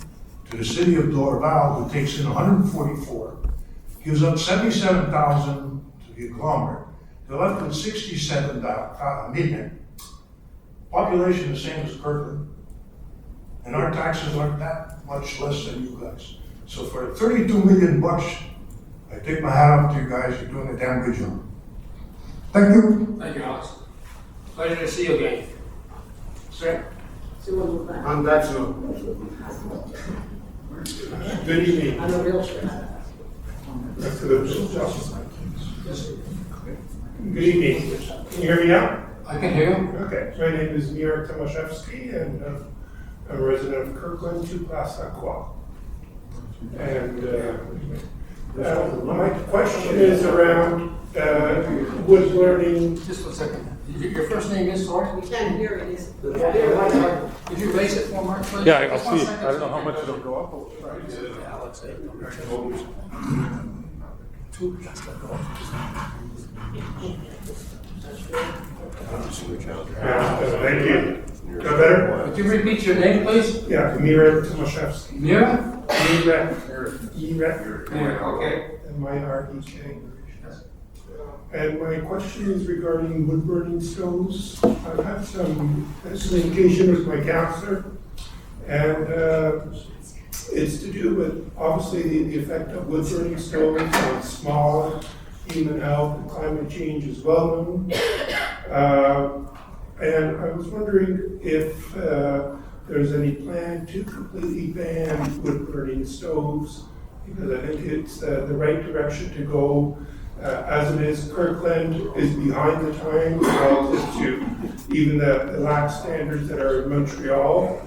[SPEAKER 6] to the city of Dorval, who takes in 144, gives up 77,000 to the agglomerate. They're left with 67 million. Population the same as Kirkland. And our taxes aren't that much less than you guys. So for 32 million bucks, I take my hat off to you guys, you're doing a damn good job. Thank you.
[SPEAKER 1] Thank you, Alex. Pleasure to see you again. Sir?
[SPEAKER 7] On that note. Good evening. Good evening. Can you hear me now?
[SPEAKER 1] I can hear you.
[SPEAKER 7] Okay. My name is Mir Tomaszewski, and I'm a resident of Kirkland, 2 Place Aqua. And my question is around wood burning.
[SPEAKER 1] Just 1 second. Your first name is, sorry?
[SPEAKER 2] We can't hear it, is it?
[SPEAKER 1] Could you raise it one more, please?
[SPEAKER 13] Yeah, I'll
[SPEAKER 1] Just 1
[SPEAKER 13] see.
[SPEAKER 1] second.
[SPEAKER 13] I don't know how much it'll go up.
[SPEAKER 7] Thank you. Go better?
[SPEAKER 1] Could you repeat your name, please?
[SPEAKER 7] Yeah, Mir Tomaszewski.
[SPEAKER 1] Mira?
[SPEAKER 7] Mira,
[SPEAKER 1] Okay.
[SPEAKER 7] M-I-R-E-K. And my question is regarding wood burning stoves. I've had some communication with my counselor, and it's to do with obviously the effect of wood burning stoves on small human health and climate change is well known. And I was wondering if there's any plan to completely ban wood burning stoves, because I think it's the right direction to go. As it is, Kirkland is behind the times relative to even the lax standards that are in Montreal.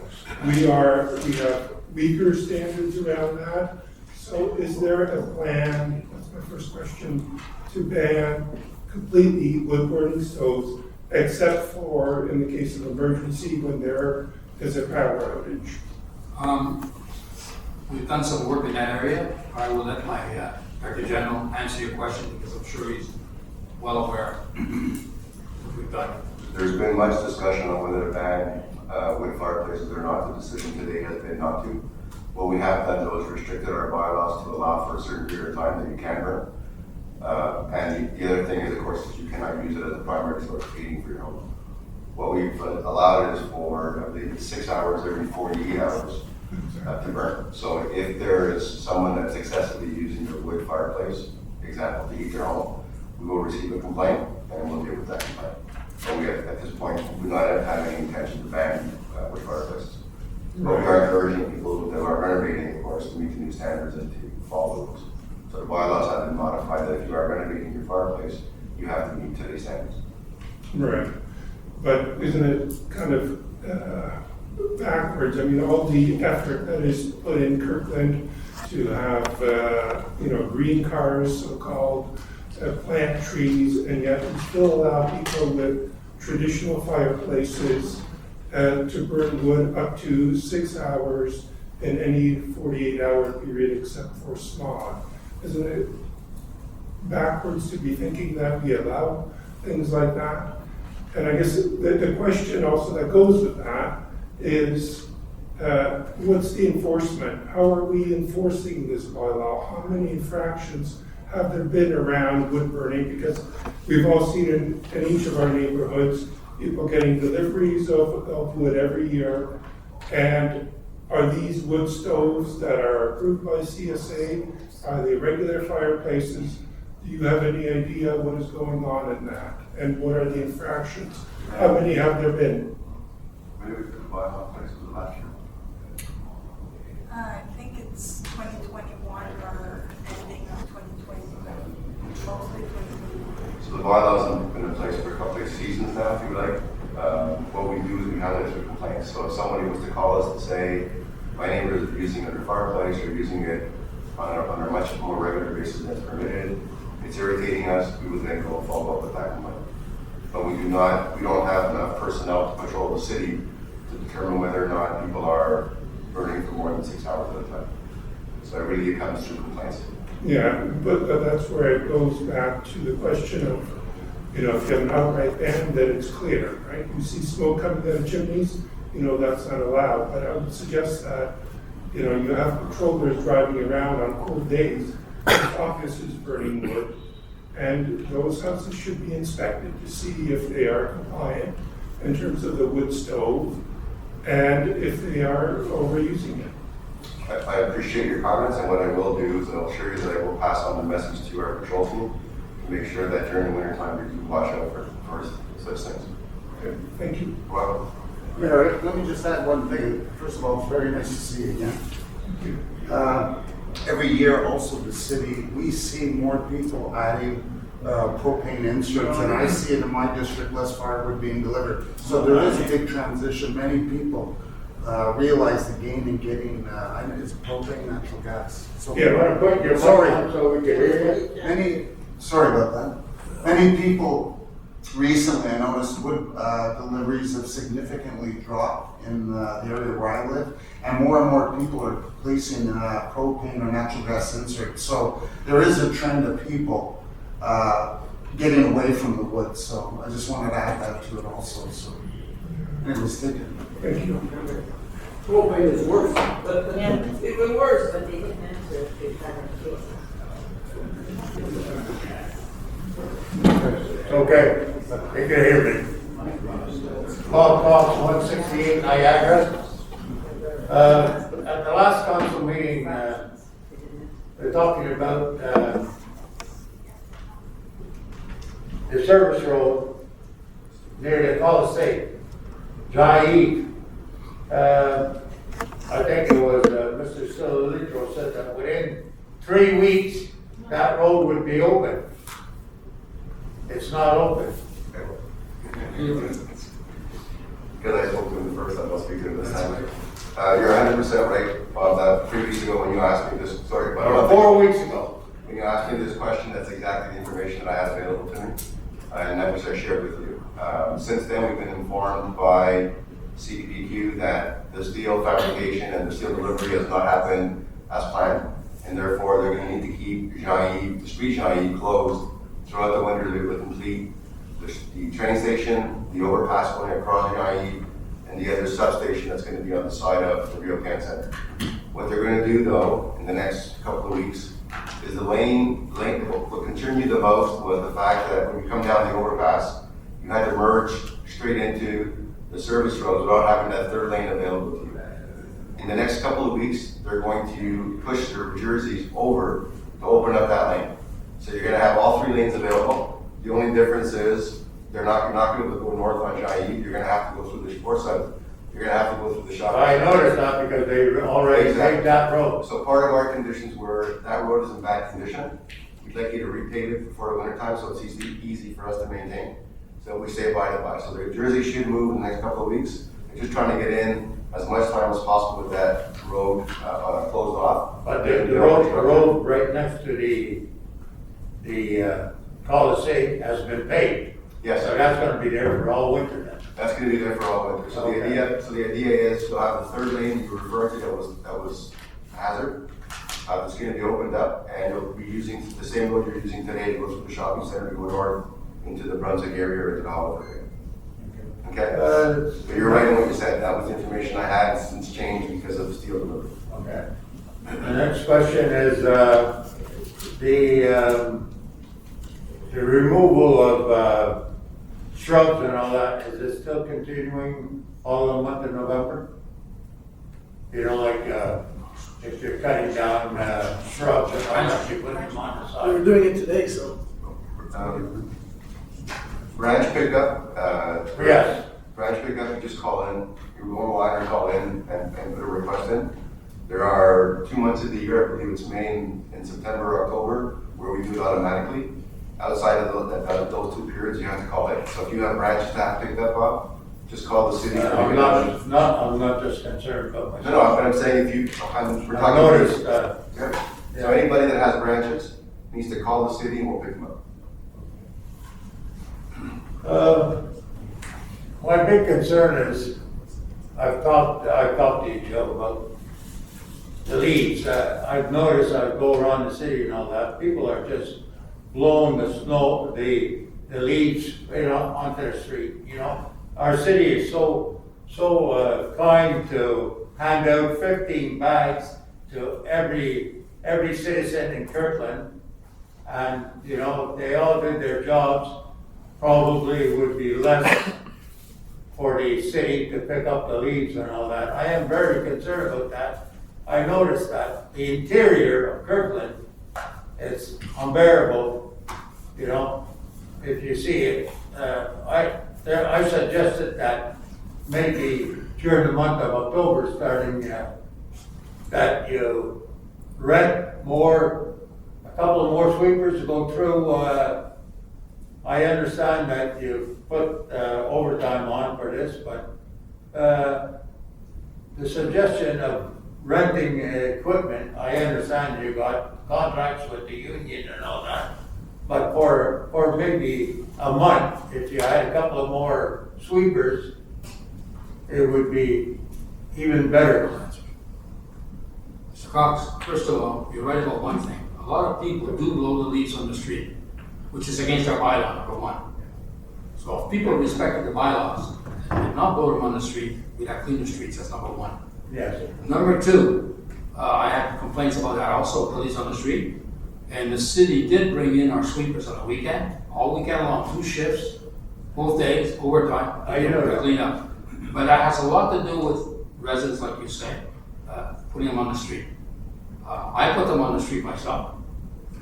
[SPEAKER 7] We have weaker standards around that. So is there a plan, that's my first question, to ban completely wood burning stoves, except for in the case of emergency when there is a power outage?
[SPEAKER 1] We've done some work in that area. I will let my Director General answer your question because I'm sure he's well aware of what we've done.
[SPEAKER 11] There's been much discussion on whether to ban wood fireplaces or not. The decision today has been not to. What we have done though is restricted our bylaws to allow for a certain period of time that you can burn. And the other thing is, of course, that you cannot use it as a primary source of heating for your home. What we've allowed is for, I believe it's 6 hours every 48 hours to burn. So if there is someone that's excessively using your wood fireplace, example, to heat their home, we will receive a complaint and we'll deal with that complaint. So we at this point do not have any intention to ban wood fireplaces. But we are encouraging people that are renovating, of course, to meet the new standards and to follow those. So the bylaws have been modified that if you are renovating your fireplace, you have to meet today's standards.
[SPEAKER 7] Right. But isn't it kind of backwards? I mean, all the effort that is put in Kirkland to have, green cars, so-called, plant trees, and yet we still allow people with traditional fireplaces to burn wood up to 6 hours in any 48-hour period except for smog. Isn't it backwards to be thinking that we allow things like that? And I guess the question also that goes with that is, what's the enforcement? How are we enforcing this bylaw? How many infractions have there been around wood burning? Because we've all seen in each of our neighborhoods, people getting deliveries of wood every year. And are these wood stoves that are approved by CSA, are they regular fireplaces? Do you have any idea what is going on in that? And what are the infractions? How many have there been?
[SPEAKER 11] Maybe we could buy one place for the last year.
[SPEAKER 2] I think it's 2021 or ending of 2020, mostly 2021.
[SPEAKER 11] So the bylaws have been in place for a couple of seasons now, if you like. What we do is we handle it through complaints. So if somebody was to call us and say, my neighbors are using it in their fireplace or using it on a much more regular basis than it's permitted, it's irritating us, we would then go and follow up with that complaint. But we don't have enough personnel to patrol the city to determine whether or not people are burning for more than 6 hours at a time. So it really comes through complaints.
[SPEAKER 7] Yeah, but that's where it goes back to the question of, if you have an outright ban, then it's clear, right? You see smoke coming out of chimneys, that's not allowed. But I would suggest that, you have patrollers driving around on cold days, with offices burning wood, and those houses should be inspected to see if they are compliant in terms of the wood stove and if they are overusing it.
[SPEAKER 11] I appreciate your comments, and what I will do is I'll assure you that I will pass on the message to our patrol team to make sure that during the winter time we do watch out for such things.
[SPEAKER 7] Okay, thank you.
[SPEAKER 11] Well,
[SPEAKER 5] Mayor, let me just add one thing. First of all, it's very nice to see you again. Every year also the city, we see more people adding propane inserts, and I see it in my district, less firewood being delivered. So there is a big transition. Many people realize the gain in getting, it's propane, natural gas. So
[SPEAKER 6] You wanna put your
[SPEAKER 5] Sorry.
[SPEAKER 6] mic on so we can hear you?
[SPEAKER 5] Sorry about that. Many people recently, I noticed wood deliveries have significantly dropped in the area where I live, and more people are placing propane or natural gas inserts. So there is a trend of people getting away from the wood. So I just wanted to add that to it also. So anyways, thank you.
[SPEAKER 7] Thank you.
[SPEAKER 9] Propane is worse.
[SPEAKER 13] Yeah, even worse, but they didn't answer if they had a case.
[SPEAKER 6] Okay, you can hear me. Paul Cox, 168 Niagara. At the last council meeting, they're talking about the service road near the Coliseum, Jai. I think it was Mr. Silalitro said that within 3 weeks, that road would be open. It's not open.
[SPEAKER 11] because I spoke to him first, I must speak to him this time. You're 100% right, Bob, that 3 weeks ago when you asked me this, sorry, but
[SPEAKER 6] 4 weeks ago.
[SPEAKER 11] when you asked me this question, that's exactly the information that I had available to me, and that which I shared with you. Since then, we've been informed by CDPQ that the steel fabrication and the steel delivery has not happened as planned, and therefore they're going to need to keep the street Jailly closed throughout the winter to complete the train station, the overpass going across Jailly, and the other substation that's going to be on the side of the Rio Can Center. What they're going to do, though, in the next couple of weeks, is the lane will continue the most with the fact that when you come down the overpass, you had to merge straight into the service roads without having that third lane available to you. In the next couple of weeks, they're going to push their jerseys over to open up that lane. So you're going to have all 3 lanes available. The only difference is you're not going to go north on Jailly. You're going to have to go through the sports side. You're going to have to go through the shopping.
[SPEAKER 6] I noticed that because they already paved that road.
[SPEAKER 11] So part of our conditions were that road is in bad condition. We'd like you to repave it before the winter time so it's easy for us to maintain. So we say abide by. So the jersey should move in the next couple of weeks. We're just trying to get in as much time as possible with that road closed off.
[SPEAKER 6] But the road right next to the Coliseum has been paved.
[SPEAKER 11] Yes.
[SPEAKER 6] So that's gonna be there for all winter then.
[SPEAKER 11] That's going to be there for all winter. So
[SPEAKER 6] Okay.
[SPEAKER 11] the idea is you'll have the third lane you were referring to that was hazard. It's going to be opened up, and you'll be using the same road you're using today to go through the shopping center to go north into the Brunswick area or into the Hollow area. Okay. But you're right in what you said. That was the information I had since changed because of the steel delivery.
[SPEAKER 6] Okay. The next question is, the removal of, shrubs and all that, is it still continuing all the month of November? You know, like, if you're cutting down shrubs and all that, you put them on the
[SPEAKER 3] We were
[SPEAKER 6] side.
[SPEAKER 3] doing it today, so.
[SPEAKER 11] Branch pickup,
[SPEAKER 6] Yes,
[SPEAKER 11] branch pickup, you just call in, you go online or call in and put a request in. There are 2 months of the year, I believe it's May and September, October, where we do it automatically. Outside of those 2 periods, you have to call in. So if you have branch staff pick that up, just call the city.
[SPEAKER 6] I'm not just concerned about
[SPEAKER 11] No,
[SPEAKER 6] myself.
[SPEAKER 11] but I'm saying if you, we're
[SPEAKER 6] I
[SPEAKER 11] talking.
[SPEAKER 6] noticed,
[SPEAKER 11] Yeah. So anybody that has branches needs to call the city and we'll pick them up.
[SPEAKER 6] my big concern is, I've talked to you, Joe, about the leaves. I've noticed, I go around the city and all that, people are just blowing the snow, the leaves right onto the street, you know? Our city is so kind to hand out 15 bags to every citizen in Kirtland. And, you know, if they all did their jobs, probably it would be less for the city to pick up the leaves and all that. I am very concerned about that. I noticed that the interior of Kirtland is unbearable, you know, if you see it. I suggested that maybe during the month of October, starting, that you rent a couple of more sweepers to go through. I understand that you put overtime on for this, but the suggestion of renting equipment, I understand you got contracts with the union and all that, but for maybe a month, if you had a couple of more sweepers, it would be even better.
[SPEAKER 1] Mr. Cox, first of all, you're right about one thing. A lot of people do blow the leaves on the street, which is against our bylaw, number one. So if people respected the bylaws and did not blow them on the street, we'd have cleaner streets, that's number one.
[SPEAKER 6] Yes.
[SPEAKER 1] Number two, I had complaints about that also, the leaves on the street. And the city did bring in our sweepers on the weekend, all weekend long, 2 shifts, both days, overtime, to clean up. But that has a lot to do with residents, like you say, putting them on the street. I put them on the street myself,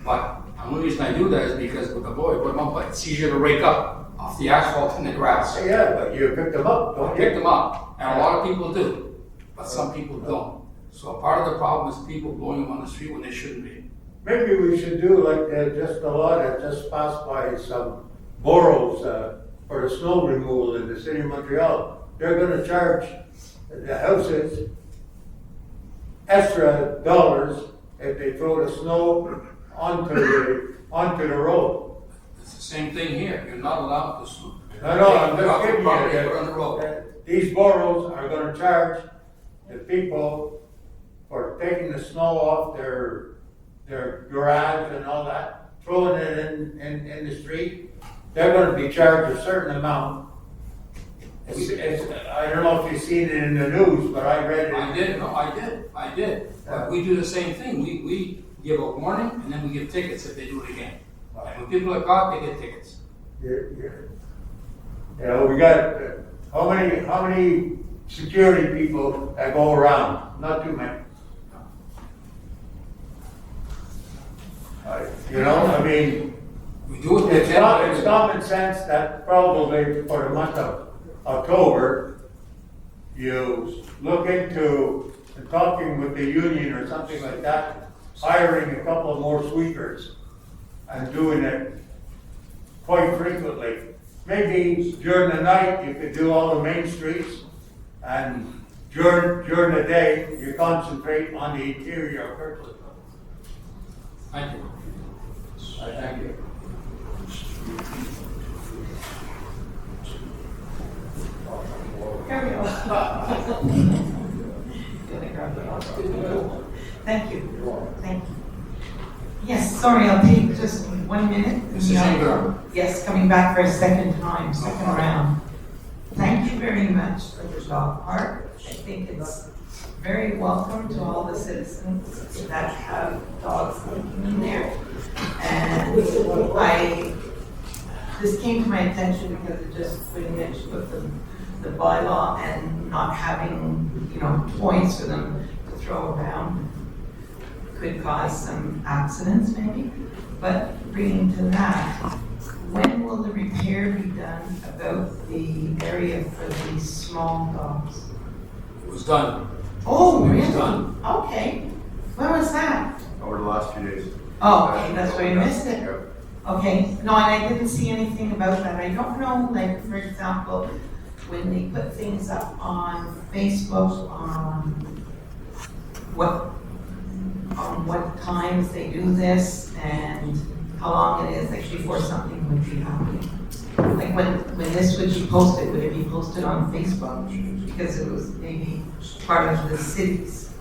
[SPEAKER 1] but the only reason I do that is because with the boy, put them up, but it's easier to rake up off the asphalt and the grass.
[SPEAKER 6] Yeah, but you pick them up, don't
[SPEAKER 1] I
[SPEAKER 6] you?
[SPEAKER 1] pick them up, and a lot of people do, but some people don't. So part of the problem is people blowing them on the street when they shouldn't be.
[SPEAKER 6] Maybe we should do like just a law that just passed by some boroughs for the snow removal in the city of Montreal. They're gonna charge the houses extra dollars if they throw the snow onto the road.
[SPEAKER 1] It's the same thing here, you're not allowed to snow.
[SPEAKER 6] No, I'm just kidding
[SPEAKER 1] Property,
[SPEAKER 6] you.
[SPEAKER 1] put on the road.
[SPEAKER 6] These boroughs are gonna charge the people for taking the snow off their garage and all that, throwing it in the street. They're gonna be charged a certain amount. I don't know if you've seen it in the news, but I read it.
[SPEAKER 1] I did. But we do the same thing. We give a warning and then we give tickets if they do it again. And when people are caught, they get tickets.
[SPEAKER 6] Yeah, we got, how many security people that go around? Not too many. You know, I mean,
[SPEAKER 1] We do it.
[SPEAKER 6] it's common sense that probably for the month of October, you look into talking with the union or something like that, hiring a couple of more sweepers and doing it quite frequently. Maybe during the night, you could do all the main streets, and during the day, you concentrate on the interior of Kirkland.
[SPEAKER 1] Thank you.
[SPEAKER 6] I thank you.
[SPEAKER 12] Carry on. Thank you. Thank you. Yes, sorry, I'll take just 1 minute.
[SPEAKER 1] Mrs. Ingram.
[SPEAKER 12] Yes, coming back for a second round. Thank you very much for the dog park. I think it's very welcome to all the citizens that have dogs living in there. And this came to my attention because it just when you mentioned with the bylaw and not having, toys for them to throw around. could cause some accidents maybe. But bringing to that, when will the repair be done about the area for the small dogs?
[SPEAKER 1] It was done.
[SPEAKER 12] Oh,
[SPEAKER 1] It was
[SPEAKER 12] really?
[SPEAKER 1] done.
[SPEAKER 12] Okay. When was that?
[SPEAKER 11] Over the last few days.
[SPEAKER 12] Oh, okay, that's where you missed it.
[SPEAKER 11] Yep.
[SPEAKER 12] Okay, no, and I didn't see anything about that. I don't know, like, for example, when they put things up on Facebook on what times they do this and how long it is, like, before something would be happening. Like, when this would be posted, would it be posted on Facebook? Because it was maybe part of the city's.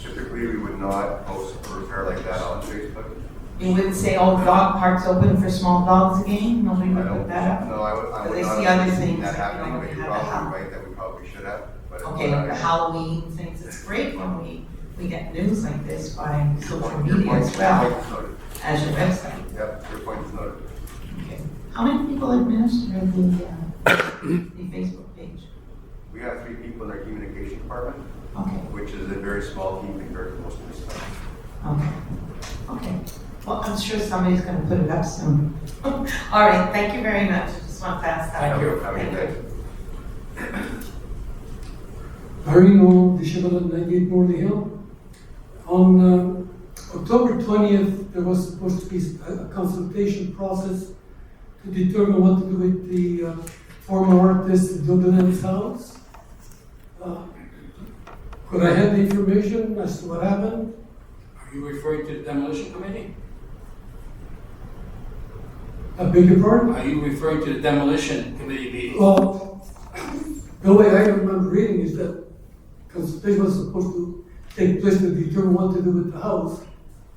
[SPEAKER 11] Typically, we would not post a repair like that on Facebook.
[SPEAKER 12] You wouldn't say, oh, dog park's open for small dogs again? Nobody would
[SPEAKER 11] I don't-
[SPEAKER 12] put that up?
[SPEAKER 11] No, I would
[SPEAKER 12] They
[SPEAKER 11] not
[SPEAKER 12] see
[SPEAKER 11] have
[SPEAKER 12] other
[SPEAKER 11] seen
[SPEAKER 12] things,
[SPEAKER 11] that
[SPEAKER 12] like,
[SPEAKER 11] happening,
[SPEAKER 12] you know,
[SPEAKER 11] but
[SPEAKER 12] we
[SPEAKER 11] you're
[SPEAKER 12] have a
[SPEAKER 11] probably right that we probably should have. But it's
[SPEAKER 12] Okay,
[SPEAKER 11] not
[SPEAKER 12] like the
[SPEAKER 11] actually-
[SPEAKER 12] Halloween things, it's great when we get news like this by social
[SPEAKER 11] Your
[SPEAKER 12] media
[SPEAKER 11] point-
[SPEAKER 12] as
[SPEAKER 11] your
[SPEAKER 12] well
[SPEAKER 11] point is noted.
[SPEAKER 12] as your website.
[SPEAKER 11] Yep, your point is noted.
[SPEAKER 12] Okay. How many people administer the Facebook page?
[SPEAKER 11] We have 3 people in our communication department,
[SPEAKER 12] Okay,
[SPEAKER 11] which is a very small team compared to most of the stuff.
[SPEAKER 12] okay, okay. Well, I'm sure somebody's gonna put it up soon. All right, thank you very much. Just want to ask that.
[SPEAKER 1] Thank you.
[SPEAKER 11] Have a good day.
[SPEAKER 10] Marino Dishevelin, 98 Morley Hill. On October 20th, there was supposed to be a consultation process to determine what to do with the former artist Dudulin's house. Could I have the information as to what happened?
[SPEAKER 1] Are you referring to the demolition committee?
[SPEAKER 10] I beg your pardon?
[SPEAKER 1] Are you referring to the demolition committee meeting?
[SPEAKER 10] Well, the way I remember reading is that consultation was supposed to take place to determine what to do with the house,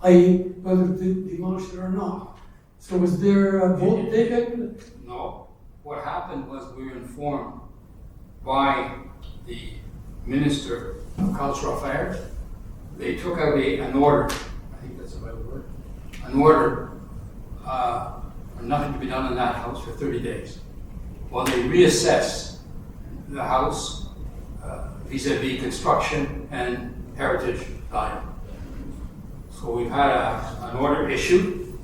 [SPEAKER 10] i.e. whether to demolish it or not. So was there a vote taken?
[SPEAKER 1] No. What happened was we were informed by the Minister of Cultural Affairs. They took out an order, I think that's the right word, an order for nothing to be done in that house for 30 days. While they reassess the house vis-a-vis construction and heritage value. So we've had an order issued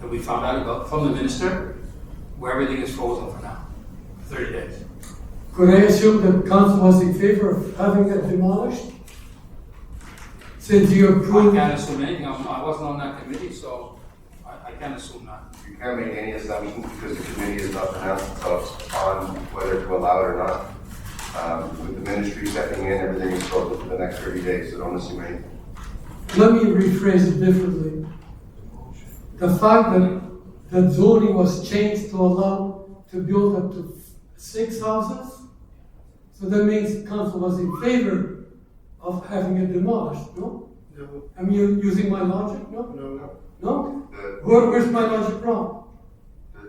[SPEAKER 1] that we found out about from the minister, where everything is frozen for now, for 30 days.
[SPEAKER 10] Could I assume that council was in favor of having it demolished? Since you
[SPEAKER 1] I
[SPEAKER 10] approved,
[SPEAKER 1] can't assume anything, I wasn't on that committee, so I can't assume that.
[SPEAKER 11] You can't make any assumptions because the committee has not pronounced itself on whether to allow it or not. With the ministry stepping in, everything is frozen for the next 30 days, so don't assume anything.
[SPEAKER 10] let me rephrase it differently. The fact that zoning was changed to allow to build up to 6 houses, so that means council was in favor of having it demolished, no?
[SPEAKER 3] No,
[SPEAKER 10] Am I using my logic, no?
[SPEAKER 3] no.
[SPEAKER 10] No?
[SPEAKER 11] The,
[SPEAKER 10] Where's my logic wrong?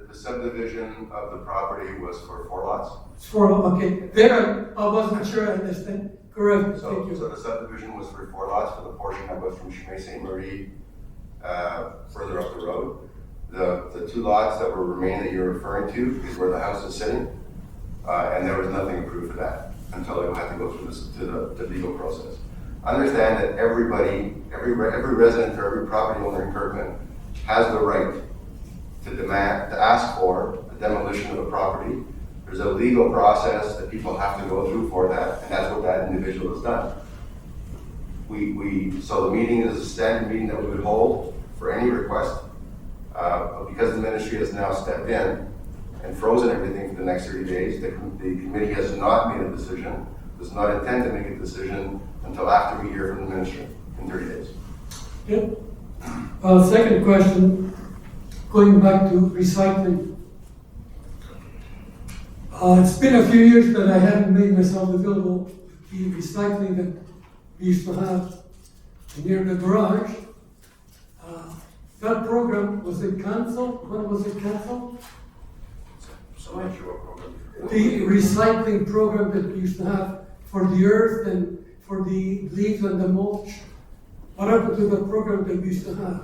[SPEAKER 11] the subdivision of the property was for 4 lots.
[SPEAKER 10] It's for, okay, there, I wasn't sure I understand. Correct,
[SPEAKER 11] So,
[SPEAKER 10] thank
[SPEAKER 11] so
[SPEAKER 10] you.
[SPEAKER 11] the subdivision was for 4 lots for the portion that was from Chemin Saint Marie further up the road. The 2 lots that were remaining that you're referring to is where the house is sitting, and there was nothing approved for that until it had to go through the legal process. Understand that every resident or every property owner in Kirkland has the right to ask for the demolition of a property. There's a legal process that people have to go through for that, and that's what that individual has done. So the meeting is a standard meeting that we would hold for any request, but because the ministry has now stepped in and frozen everything for the next 30 days, the committee has not made a decision, does not intend to make a decision until after we hear from the ministry in 30 days.
[SPEAKER 10] Yep. Second question, going back to recycling. It's been a few years that I haven't made myself available to the recycling that we used to have near the garage. That program, was it canceled? When was it canceled?
[SPEAKER 11] So I'm not sure what program.
[SPEAKER 10] The recycling program that we used to have for the earth and for the leaves and the mulch. What happened to the program that we used to have?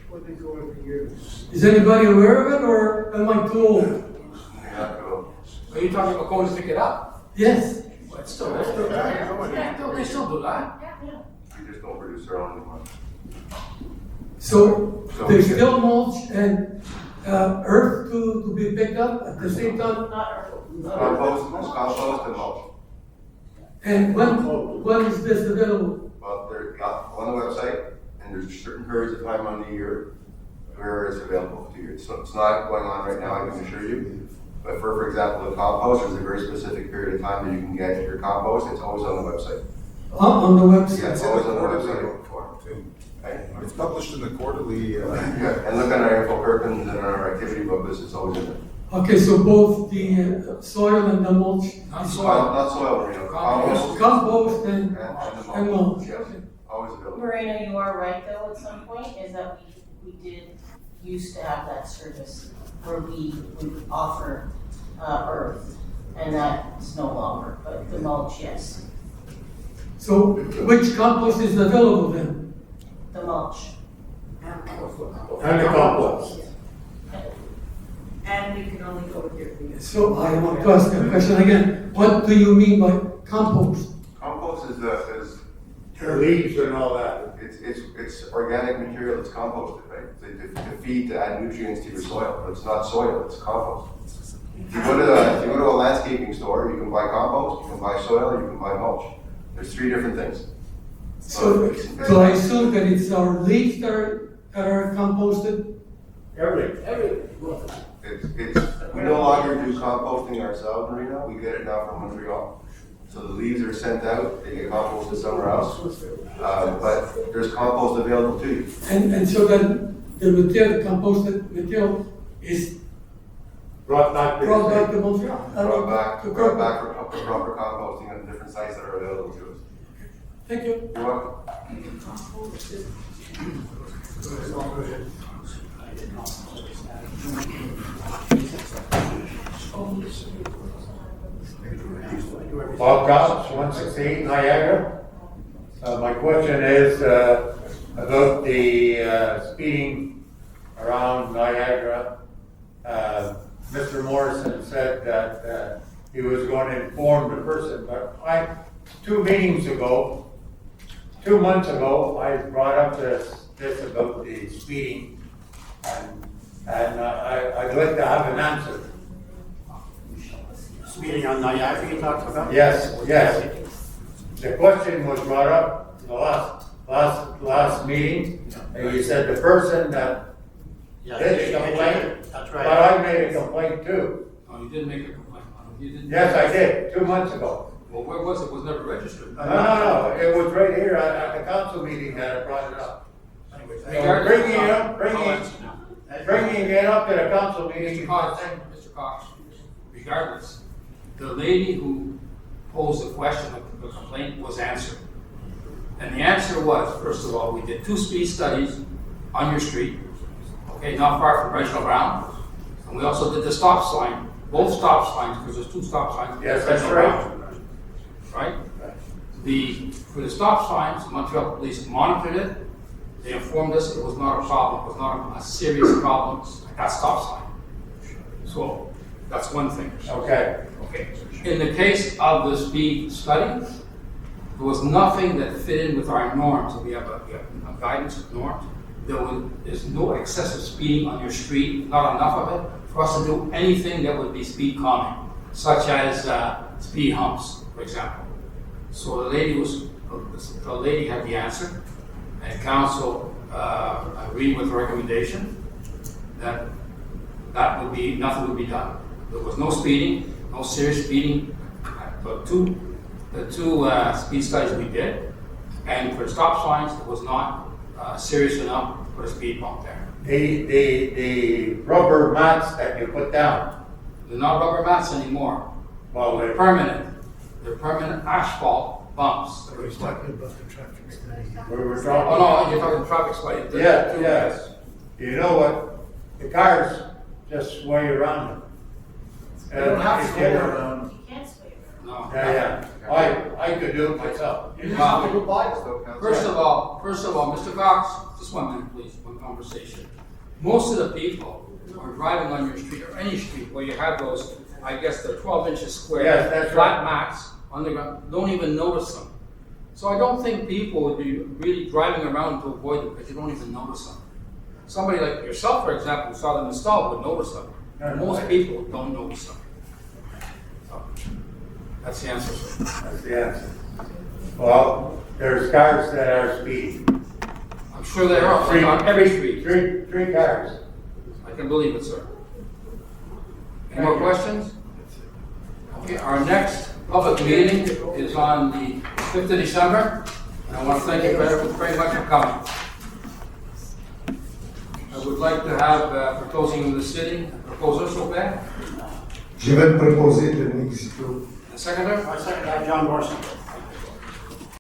[SPEAKER 3] What they go every year.
[SPEAKER 10] Is anybody aware of it, or am I too old?
[SPEAKER 1] Are you talking about going to pick it up?
[SPEAKER 10] Yes.
[SPEAKER 1] Well, it's still there. They still do that.
[SPEAKER 11] We just don't produce our own anymore.
[SPEAKER 10] So
[SPEAKER 11] So
[SPEAKER 10] there's
[SPEAKER 11] we get-
[SPEAKER 10] still mulch and earth to be picked up at the same time?
[SPEAKER 11] Compost and mulch.
[SPEAKER 10] And when is this available?
[SPEAKER 11] Well, they're got on the website, and there's certain periods of time on the year where it's available to you. So it's not going on right now, I can assure you. But for example, the compost, there's a very specific period of time that you can get your compost. It's always on the website.
[SPEAKER 10] On the website?
[SPEAKER 11] Yeah, it's always on the website. Right?
[SPEAKER 14] It's published in the quarterly.
[SPEAKER 11] Yeah, and look at our info Perkins and our activity book list, it's always in there.
[SPEAKER 10] Okay, so both the soil and the mulch?
[SPEAKER 1] Not
[SPEAKER 10] is-
[SPEAKER 1] soil.
[SPEAKER 11] Not soil, Marino, compost.
[SPEAKER 10] Compost and
[SPEAKER 11] And the mulch.
[SPEAKER 10] mulch?
[SPEAKER 11] Yes, always available.
[SPEAKER 13] Marina, you are right though, at some point, is that we did used to have that service where we would offer, earth, and that's no longer, but the mulch, yes,
[SPEAKER 10] So which compost is available then?
[SPEAKER 13] the mulch.
[SPEAKER 6] And the compost.
[SPEAKER 13] And we can only go with your.
[SPEAKER 10] So I want to ask a question again. What do you mean by compost?
[SPEAKER 11] Compost is
[SPEAKER 6] The leaves and all that.
[SPEAKER 11] it's organic material that's composted, right? To feed, to add nutrients to your soil, but it's not soil, it's compost. If you go to a landscaping store, you can buy compost, you can buy soil, you can buy mulch. There's 3 different things.
[SPEAKER 10] So I assume that it's our leaves that are composted?
[SPEAKER 6] Everything.
[SPEAKER 11] We no longer do composting ourselves, Marina, we get it now from Montreal. So the leaves are sent out, they get composted somewhere else, but there's compost available to you.
[SPEAKER 10] And so then the material, the composted material is
[SPEAKER 6] Brought back to
[SPEAKER 10] brought
[SPEAKER 6] the
[SPEAKER 10] back
[SPEAKER 6] state.
[SPEAKER 10] to Montreal?
[SPEAKER 11] Brought back
[SPEAKER 10] To
[SPEAKER 11] for
[SPEAKER 10] Quebec.
[SPEAKER 11] proper composting on different sites that are available to us.
[SPEAKER 10] Thank you.
[SPEAKER 11] You're welcome.
[SPEAKER 6] Bob Cox, 168 Niagara. My question is about the speeding around Niagara. Mr. Morrison said that he was going to inform the person, but 2 meetings ago, 2 months ago, I brought up this about the speeding, and I'd like to have an answer.
[SPEAKER 9] Speeding on Niagara you talked about?
[SPEAKER 6] Yes. The question was brought up in the last meeting, and you said the person that did the complaint,
[SPEAKER 9] That's
[SPEAKER 6] but
[SPEAKER 9] right.
[SPEAKER 6] I made a complaint too.
[SPEAKER 1] No, you didn't make a complaint. You didn't.
[SPEAKER 6] Yes, I did, 2 months ago.
[SPEAKER 1] Well, where was it? It was never registered.
[SPEAKER 6] No, it was right here at the council meeting that I brought it up. So bringing it up to the council meeting.
[SPEAKER 1] Mr. Cox, regardless, the lady who posed the question of the complaint was answered. And the answer was, first of all, we did 2 speed studies on your street, okay, not far from Reginald Brown. And we also did the stop sign, both stop signs, because there's 2 stop signs.
[SPEAKER 6] Yes, that's right.
[SPEAKER 1] Right? For the stop signs, Montreal Police monitored it. They informed us it was not a problem, it was not a serious problem, like that stop sign. So that's one thing.
[SPEAKER 6] Okay.
[SPEAKER 1] In the case of the speed study, there was nothing that fit in with our norms. We have a guidance of norms. There's no excessive speeding on your street, not enough of it for us to do anything that would be speed calming, such as speed humps, for example. So the lady had the answer, and council agreed with the recommendation that nothing would be done. There was no speeding, no serious speeding. The two speed studies we did, and for the stop signs, it was not serious enough to put a speed bump there.
[SPEAKER 6] The rubber mats that you put down.
[SPEAKER 1] They're not rubber mats anymore.
[SPEAKER 6] Well,
[SPEAKER 1] They're permanent. They're permanent asphalt bumps.
[SPEAKER 3] We're talking about the traffic study.
[SPEAKER 6] we were
[SPEAKER 1] Oh
[SPEAKER 6] talking.
[SPEAKER 1] no, you're talking traffic study.
[SPEAKER 6] Yes. You know what? The cars just sway around them.
[SPEAKER 3] You don't have to
[SPEAKER 6] If
[SPEAKER 3] go
[SPEAKER 6] you-
[SPEAKER 3] around.
[SPEAKER 13] You can't sway around.
[SPEAKER 1] No.
[SPEAKER 6] Yeah. I could do it myself.
[SPEAKER 3] You just have to go by it.
[SPEAKER 1] First of all, Mr. Cox, just 1 minute, please, one conversation. Most of the people who are driving on your street, or any street where you have those, I guess they're 12 inches square,
[SPEAKER 6] Yes, that's
[SPEAKER 1] flat
[SPEAKER 6] right.
[SPEAKER 1] mats on the ground, don't even notice them. So I don't think people would be really driving around to avoid it because you don't even notice them. Somebody like yourself, for example, who saw them installed would notice them. Most people don't notice them. So, that's the answer, sir.
[SPEAKER 15] That's the answer. Well, there's cars that are speeding.
[SPEAKER 1] I'm sure there are, like on every street.
[SPEAKER 15] Three cars.
[SPEAKER 1] I can believe it, sir. Any more questions? Okay, our next public meeting is on the 5th of December, and I want to thank you very much for coming. I would like to have, for closing of the sitting, a proposer, s'il vous plaît.
[SPEAKER 16] Je vais te proposer de m'exécuter.
[SPEAKER 1] The seconder?
[SPEAKER 9] I second that, John Morrison.